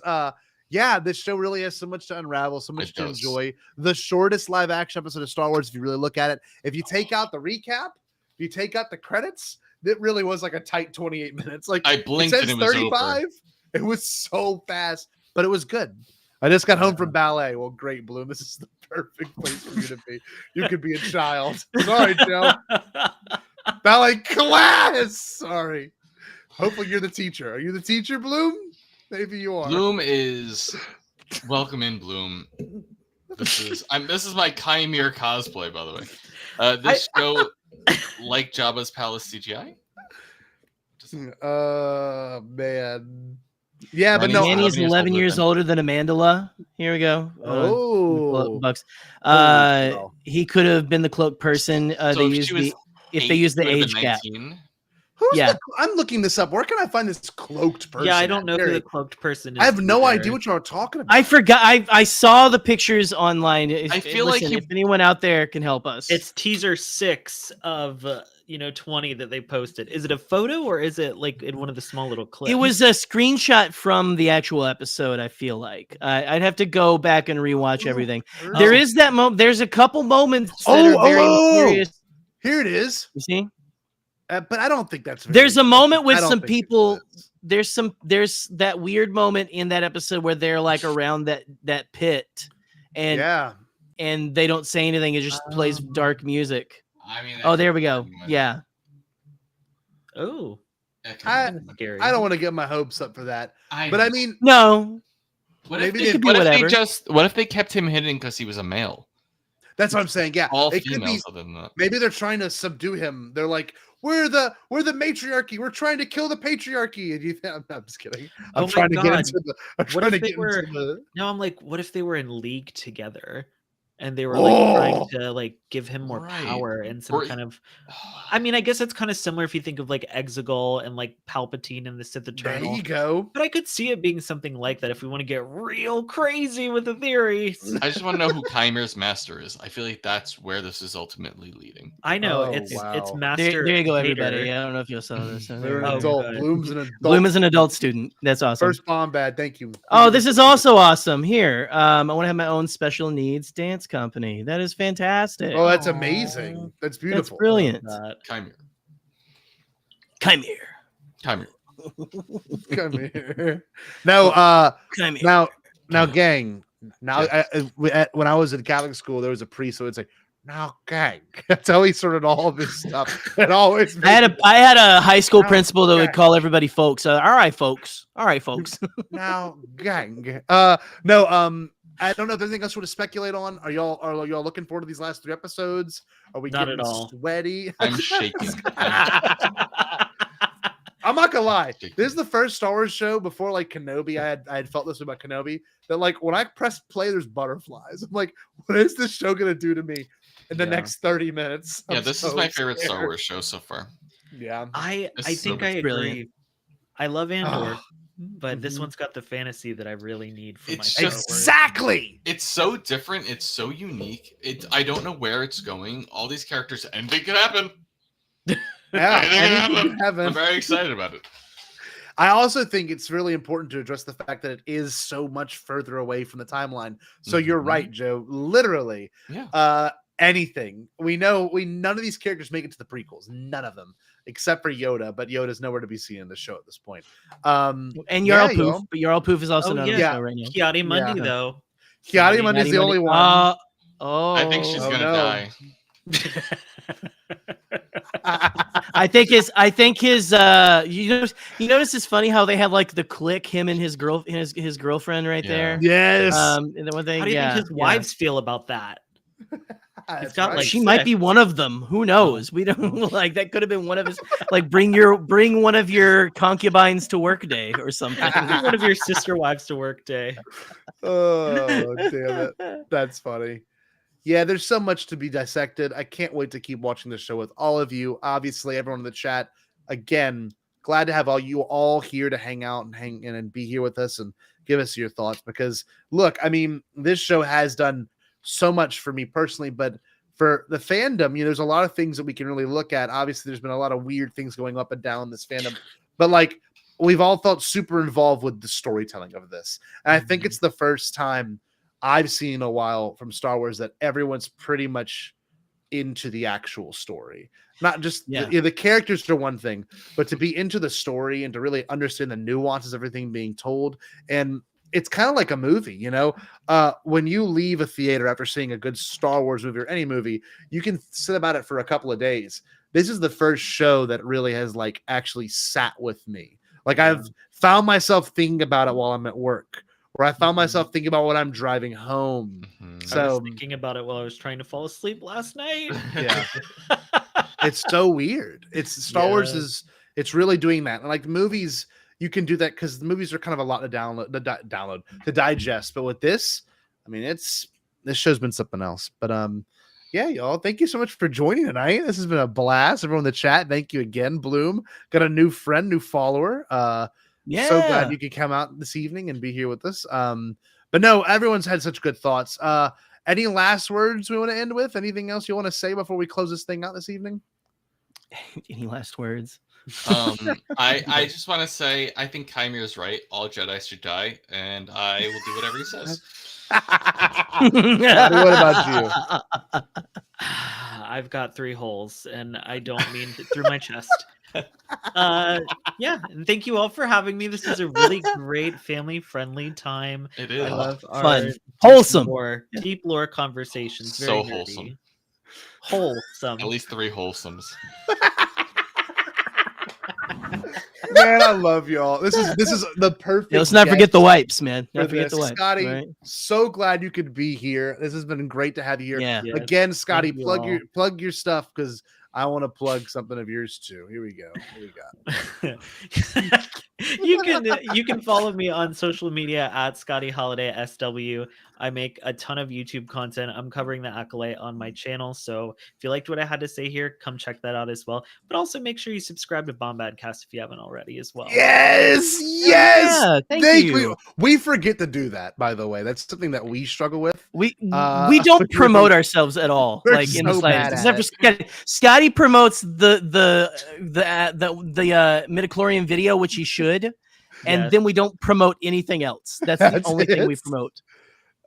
yeah, this show really has so much to unravel, so much It to does. enjoy. The shortest live action episode of Star Wars, if you really look at it. If you take out the recap, if you take out the credits, it really was like a tight 28 minutes. Like I blinked it and says it was 35. over. It was so fast, but it was good. I just got home from ballet. Well, great, Bloom. This is the perfect place for you to be. You could be a child. Sorry, Joe. Ballet class. Sorry. Hopefully you're the teacher. Are you the teacher, Bloom? Maybe you are. Bloom is welcome in, Bloom. This is my Chimere cosplay, by the way. This show, like Jabba's Palace CGI. Man. Yeah, but Ronnie's no. Manny Manny's 11 years older than Amandala. Here we go. Oh. Bucks. Oh. He could have been the cloaked person. So If they use the age gap. Who's Yeah. I'm looking this up. Where can I find this cloaked person? Yeah, I don't know who Jerry? the cloaked person is. I have no either. idea what you're talking about. I forgot. I saw the pictures online. I feel like if anyone out there can help us. It's teaser 6 of 20 that they posted. Is it a photo or is it like in one of the small little clips? It was a screenshot from the actual episode. I feel like I'd have to go back and rewatch everything. There is that moment. There's a couple moments that are very mysterious. Here it is. You see, But I don't think that's. there's a moment with I don't some think it people. is. There's that weird moment in that episode where they're like around that pit, and Yeah. and they don't say anything. It just plays dark music. I mean, Oh, there we go. Yeah. Oh, I scary. don't want to get my hopes up for that. But know. I mean, No. What maybe if they- they, could be what if they whatever. just what if they kept him hidden because he was a male? That's what I'm saying. Yeah, All it could be. females other than that. Maybe they're trying to subdue him. They're like, we're the matriarchy. We're trying to kill the patriarchy. And you, I'm just kidding. I'm Oh my trying to get God. into the. I'm What trying if to they get were- into the. No, I'm like, what if they were in league together? And they were like trying to like give him more Right. power and some Or- kind of. I mean, I guess it's kind of similar if you think of like Exegol and like Palpatine and the Sith There Eternal. you go. But I could see it being something like that if we want to get real crazy with the theories. I just want to know who Chimer's master is. I feel like that's where this is ultimately leading. I know Oh, it's wow. Master. There you go, Vader. everybody. I don't know if you saw this. They're an Oh, adult. good. Bloom's an adult. Bloom is an adult student. That's awesome. First Bombad. Thank you. Oh, this is also awesome. Here, I want to have my own special needs dance company. That is fantastic. Oh, that's amazing. That's That's beautiful. brilliant. Chimer. Come here. Chimer. Come here. No, Come here. now, gang. Now, when I was in Catholic school, there was a priest who would say, "Now, gang." That's how he sorted all of his stuff. It always. I had a high school Now, principal that would gang. call everybody folks. All right, folks. All right, folks. Now, gang. No. I don't know if there's anything else you want to speculate on. Are y'all looking forward to these last 3 episodes? Are we Not getting at all. sweaty? I'm shaking. I'm not gonna lie. This is the first Star Wars show before like Kenobi. I had felt this about Kenobi that like when I press play, there's butterflies. I'm like, what is this show gonna do to me in the Yeah. next 30 minutes? Yeah, I'm this is so my favorite Star scared. Wars show so far. Yeah. I This think is I agree. brilliant. I love Andor, Ah. but this Mhm. one's got the fantasy that I really need for It's my just- Star Wars. Exactly. It's so different. It's so unique. I don't know where it's going. All these characters, anything could happen. Yeah. Anything anything could can happen. I'm very excited about it. I also think it's really important to address the fact that it is so much further away from the timeline. So you're Mhm. right, Joe. Literally, Yeah. anything. None of these characters make it to the prequels. None of them, except for Yoda. But Yoda's nowhere to be seen in the show at this point. And yeah, Yarl Poof, y'all. but Yarl Poof is also Oh, not on the yeah. show right now. Kiadi Mundi, Yeah. though. Kiadi Mundi's the only one. I think she's Oh, gonna no. die. I think his you notice it's funny how they have like the click, him and his girlfriend right Yeah. there. Yes. And the one thing, How do you yeah, think his yeah. wives feel about that? That's got, right. like, She might be one of them. Who knows? We don't like that could have been one of his like bring one of your concubines to work day or something. One of your sister wives to work day. Oh, damn it. That's funny. Yeah, there's so much to be dissected. I can't wait to keep watching the show with all of you. Obviously, everyone in the chat. Again, glad to have you all here to hang out and hang in and be here with us and give us your thoughts. Because look, I mean, this show has done so much for me personally, but for the fandom, there's a lot of things that we can really look at. Obviously, there's been a lot of weird things going up and down in this fandom, but like we've all felt super involved with the storytelling of this. And I think it's the first time I've seen in a while from Star Wars that everyone's pretty much into the actual story. Not just the characters are one thing, but to be into the story and to really understand the nuances of everything being told. And it's kind of like a movie, when you leave a theater after seeing a good Star Wars movie or any movie, you can sit about it for a couple of days. This is the first show that really has like actually sat with me. Like I've found myself thinking about it while I'm at work, or I found myself thinking about when I'm driving home. Mhm. I So was thinking about it while I was trying to fall asleep last night. yeah, it's so weird. It's Star Wars it's really doing that. And like the movies, you can do that because the movies are kind of a lot to digest. But with this, I mean, this show's been something else. But yeah, y'all, thank you so much for joining tonight. This has been a blast. Everyone in the chat, thank you again. Bloom got a new friend, new follower. So glad you could come out this evening and be here with us. But no, everyone's had such good thoughts. Any last words we want to end with? Anything else you want to say before we close this thing out this evening? Any last words? I just want to say I think Chimer is right. All Jedi should die, and I will do whatever he says. What about you? I've got 3 holes, and I don't mean through my chest. Yeah, and thank you all for having me. This is a really great family-friendly time. It I is. love our Fun. Wholesome. deep lore conversations. So Very nerdy. wholesome. Wholesome. At least 3 wholesomes. Man, I love y'all. This is the perfect. Yeah, let's not forget the guest wipes, man. for Not forget the this. wipes. Scotty, right? so glad you could be here. This has been great to have you here. Yeah. Yes, Again, Scotty, thank you plug your stuff because I want to plug something of yours too. Here we go. You can follow me on social media at Scotty Holiday SW. I make a ton of YouTube content. I'm covering the Acolyte on my channel, so if you liked what I had to say here, come check that out as well. But also make sure you subscribe to Bombadcast if you haven't already as well. Yes. Yeah, thank you. We forget to do that, by the way. That's something that we struggle with. We don't we're- promote ourselves at all, we're like in the so bad slightest. at Except for Scotty. Scotty promotes the midichlorian video, which he should, and Yes. then we don't promote anything else. That's the That's only thing we it. promote.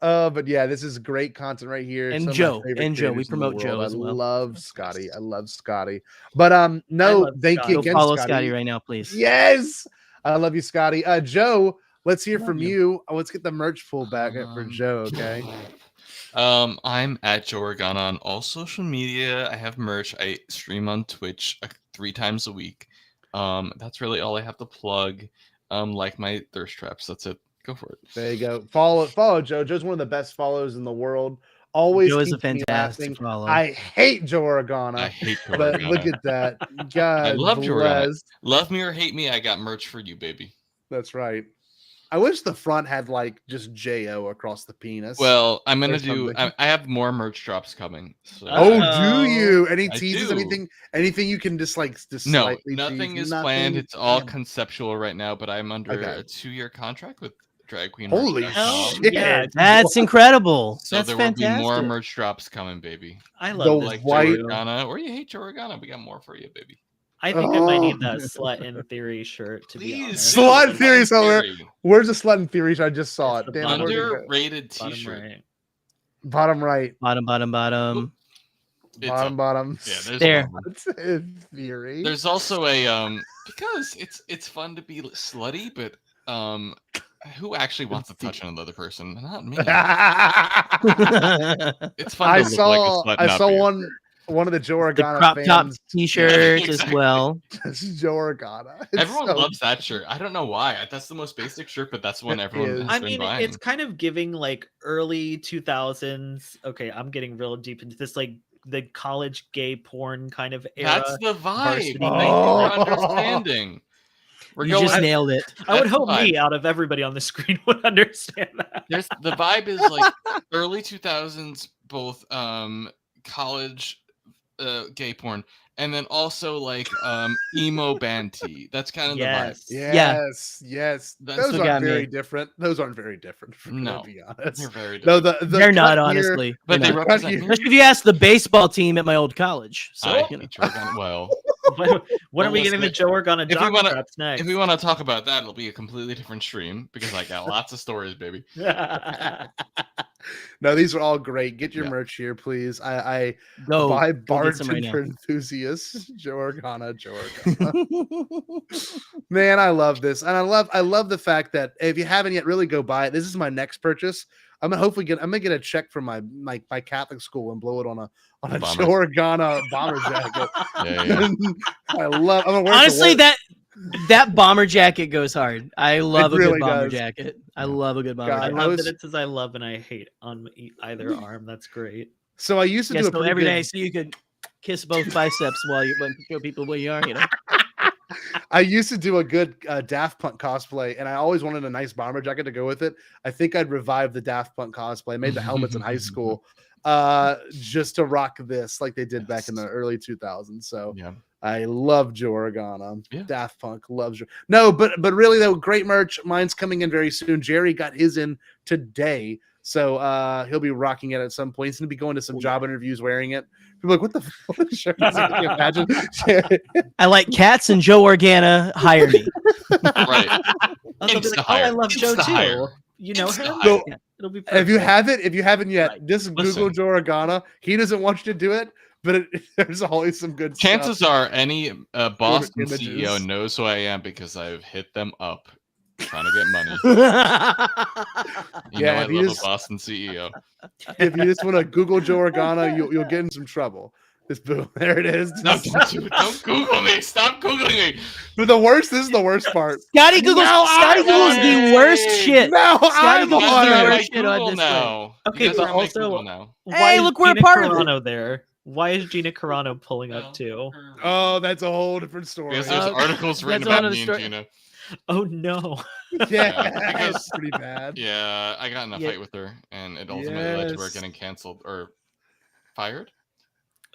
But yeah, this is great content right here. And Some of my Joe, favorite and Joe. We creators in the promote Joe world. as well. I love Scotty. I love Scotty. But I no, love thank Scotty. you Go again, follow Scotty. Scotty right now, please. Yes, I love you, Scotty. Joe, let's hear Love from you. you. Let's get the merch pulled back up for Joe. Okay. I'm at Joe Organa on all social media. I have merch. I stream on Twitch 3 times a week. That's really all I have to plug. Like my thirst traps. That's it. Go for it. There you go. Follow Joe. Joe's one of the best follows in the world. Always Joe is a keeps me laughing. fantastic follow. I hate Joe Organa. I hate Joe But Organa. look at that. God I love Joe Organa. bless. Love me or hate me, I got merch for you, baby. That's right. I wish the front had like just J-O across the penis. Well, I'm gonna Or do. something. I have more merch drops coming. So. Oh, Uh-oh. do you? Any I teases? do. Anything you can just No, slightly nothing tease? is planned. It's all Damn. conceptual right now. But I'm under Okay. a 2-year contract with Drag Queen. Holy Merch.com. shit. Yeah, That's incredible. So That's there fantastic. will be more merch drops coming, baby. I The love You this. like white- Joe Organa, or you hate Joe Organa, we got more for you, baby. I think I might need Oh. that slut in theory shirt to be honest. Slut Theory somewhere. Theory. Where's the slut in theory? I just saw It's it. the Damn, where'd it go? Underrated Bottom T-shirt. right. Bottom right. Bottom. It's Bottom. Yeah, there's There. one. That's in theory. There's also a because it's fun to be slutty, but who actually wants to touch another person? Not me. It's fun I to look like a saw slut. and not saw be. one of the Joe The Organa crop top fans. T-shirt exactly. as well. Joe Organa. It's Everyone so- loves that shirt. I don't know why. That's the most basic shirt, but that's one It everyone is. has I been mean, buying. it's kind of giving like early 2000s. Okay, I'm getting real deep into this, like the college gay porn kind of era. That's the vibe. varsity Thank you Oh. for understanding. We're You going. just nailed it. I would That's the hope vibe. me out of everybody on the screen would understand that. There's the vibe is like early 2000s, both college gay porn, and then also like emo band tee. That's kind of Yes. the vibe. Yes. That's Those what aren't got very me. different. Those aren't very different. If we're gonna No. be honest. They're very No, different. the They're not, cut here- honestly. But They're they not. represent here- me. Especially if you ask the baseball team at my old college. So, I you know. hate Joe Organa. Well, When are Well, we getting the listen, Joe Organa if we jock wanna- straps next? if we want to talk about that, it'll be a completely different stream because I got lots of stories, baby. No, these are all great. Get your Yeah. merch here, please. I Go buy go get some right bartender now. enthusiasts. Joe Organa. Man, I love this, and I love the fact that if you haven't yet, really go buy it. This is my next purchase. I'm gonna get a check from my Catholic school and blow it on a Bomber. Joe Organa bomber jacket. Yeah. I'm gonna wear it to Honestly, work. that bomber jacket goes hard. I love a really good bomber does. jacket. I love a good bomber God, I jacket. love was- that it says I love and I hate on either arm. That's great. So I used to Yeah, do a so pretty every good- day, so you could kiss both biceps while you show people where you are. You know. I used to do a good Daft Punk cosplay, and I always wanted a nice bomber jacket to go with it. I think I'd revive the Daft Punk cosplay. I made the helmets in high school just to rock this like they did back in the early 2000s. So Yeah. I love Joe Organa. Yeah. Daft Punk loves no, but really though, great merch. Mine's coming in very soon. Jerry got his in today, so he'll be rocking it at some point. He's gonna be going to some job interviews wearing it. People are like, what the fuck shirt is it? Can you imagine? I like cats, and Joe Organa hire me. Right. I'll be Insta like, oh, I hire. love Joe Insta too. hire. You know Insta him? hire. So, Yeah, it'll be if you perfect. haven't yet, Right. just Google Listen. Joe Organa. He doesn't want you to do it, but there's always some good Chances stuff. are any Boston images. CEO knows who I am because I've hit them up trying to get money. You Yeah, know I if you love just- a Boston E CEO. If you just want to Google Joe Organa, you'll get in some trouble. This boom. There it is. No, don't Google me. Stop Googling me. But the worst, this is the worst part. Scotty Google's Now the worst shit. Now Scotty I'm Google's on the it. worst shit on Google this now. Okay, You guys but are my also- Google now. Why Hey, is look, we're a Gina part of it. Carano there? Why is Gina Carano pulling up too? Oh, that's a whole different story. Because there's articles written that's about another me and story. Gina. Oh no. Yeah, because- that's pretty bad. Yeah, I got in a Yeah. fight with her, and it ultimately led to her Yes. getting canceled or fired.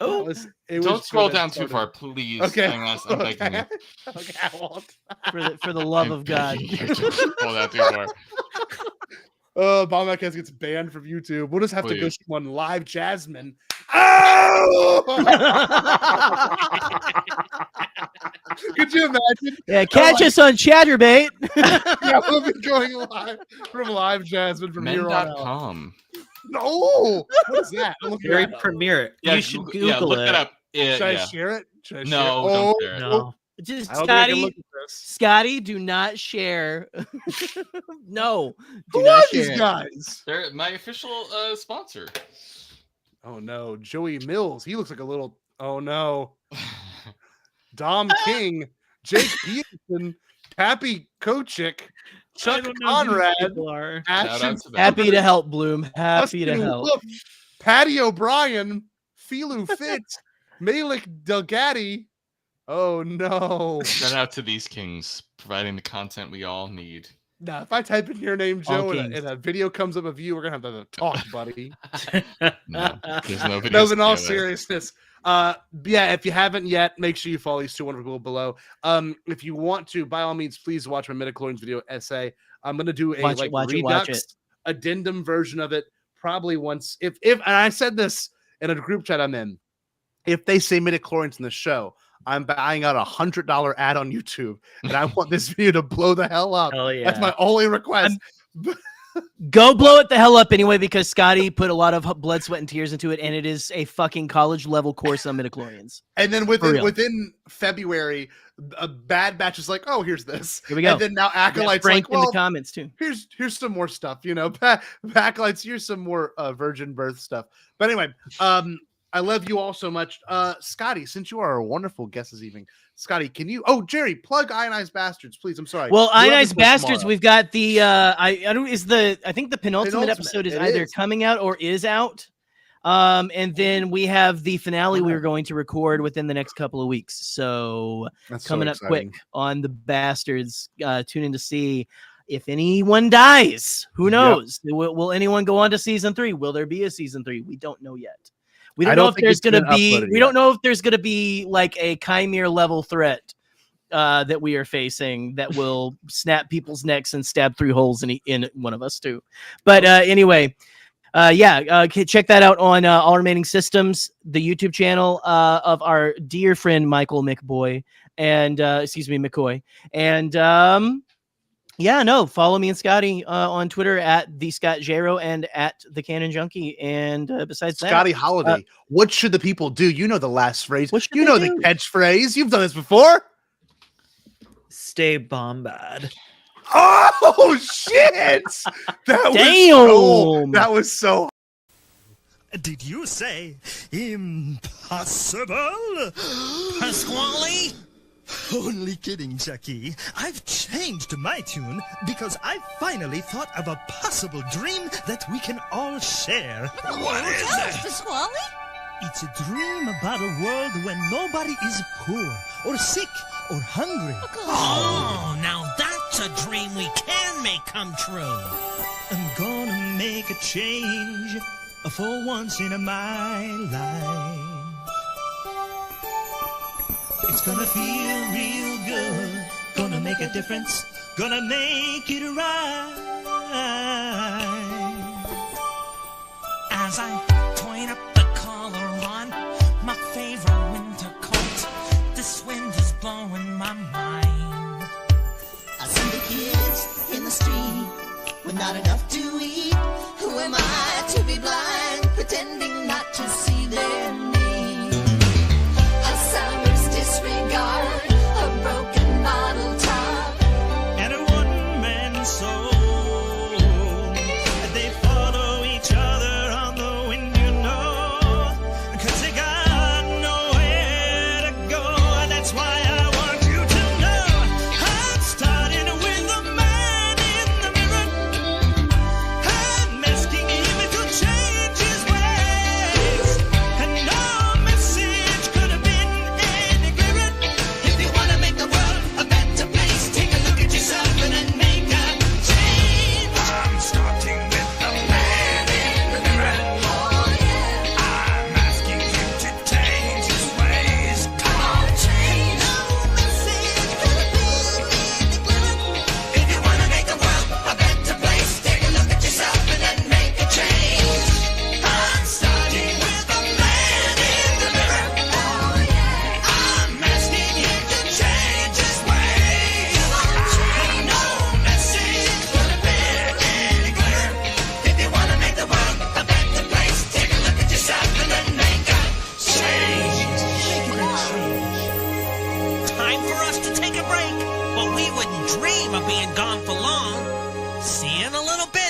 Oh, Don't scroll down too far, please. Okay. I'm begging you. Okay, I won't. For the love of God. Don't scroll down too far. Bombadcast gets banned from YouTube. We'll just have to go Please. stream on live Jasmine. Oh! Could you imagine? Yeah, catch us on Chatterbait. Yeah, we'll be going live from live Jasmine from here on out. Men.com. No, what is that? I'm looking Very it up. premiere. Yeah, You should Google yeah, look it. that up. Yeah, Should I yeah. share it? Should I No, share it? don't share it. No. Just I don't think I can Scotty, look at this. Scotty, do not share. No, do Who not are these share. guys? They're my official sponsor. Oh no, Joey Mills. He looks like a little. Oh no, Dom King, Jake Peterson, Pappy Kochik, Chuck Conrad, Are. Shout out Ashton to them. Happy to help, Bloom. Happy to Dustin help. Wolf, Patty O'Brien, Philu Fitz, Malik Delgatti. Oh no. Shout out to these kings providing the content we all need. Now, if I type in your name, All Joe, and kings. a video comes up of you, we're gonna have to talk, buddy. No, there's no videos No, in all together. seriousness, yeah, if you haven't yet, make sure you follow these two wonderful people below. If you want to, by all means, please watch my midichlorians video essay. I'm gonna do a Watch it, watch redux it. addendum version of it, probably once. If and I said this in a group chat I'm in, if they say midichlorians in the show, I'm buying out $100 ad on YouTube, and I want this video to blow the hell up. Hell yeah. That's my only request. Go blow it the hell up anyway, because Scotty put a lot of blood, sweat, and tears into it, and it is a fucking college level course on midichlorians. And then For real. within February, a Bad Batch is like, oh, here's this. Here we go. And then now Acolyte's Frank like, in well, the comments too. here's some more stuff, you know. Acolytes, here's some more virgin birth stuff. But anyway, I love you all so much. Scotty, since you are a wonderful guest this evening, Scotty, can you Jerry, plug Ionized Bastards, please. I'm sorry. Well, You'll have Ionized this Bastards, tomorrow. we've got the I think the penultimate Penultimate, episode is it either is. coming out or is out. And then we have the finale we're going to record within the next couple of weeks. So That's so coming up exciting. quick on the Bastards. Tune in to see if anyone dies. Who Yep. knows? Will anyone go on to season 3? Will there be a season 3? We don't know yet. We I don't don't know if think there's it's been going to be. uploaded We yet. don't know if there's going to be like a chimera level threat that we are facing that will snap people's necks and stab 3 holes in one of us too. But anyway, check that out on All Remaining Systems, the YouTube channel of our dear friend Michael McBoy and McCoy. And follow me and Scotty on Twitter at the Scott Jero and at the Cannon Junkie. And besides that, Scotty Holiday, what should the people do? You know the last phrase. What should You they know do? the catchphrase. You've done this before. Stay bombad. Oh shit! Damn! That was so. Did you say impossible? Pasquale? Only kidding, Jackie. I've changed my tune because I finally thought of a possible dream that we can all share. What is it? Pasquale? It's a dream about a world where nobody is poor or sick or hungry. Oh, now that's a dream we can make come true. I'm gonna make a change for once in my life. It's gonna feel real good. Gonna make a difference. Gonna make it right. As I point up the collar on my favorite winter coat, this wind is blowing my mind. I see the kids in the street with not enough to eat. Who am I to be blind, pretending not to see their need? A summer's disregard, a broken bottle top. And a one-man soul. They follow each other on the wind, you know, 'cause they got no a little bit.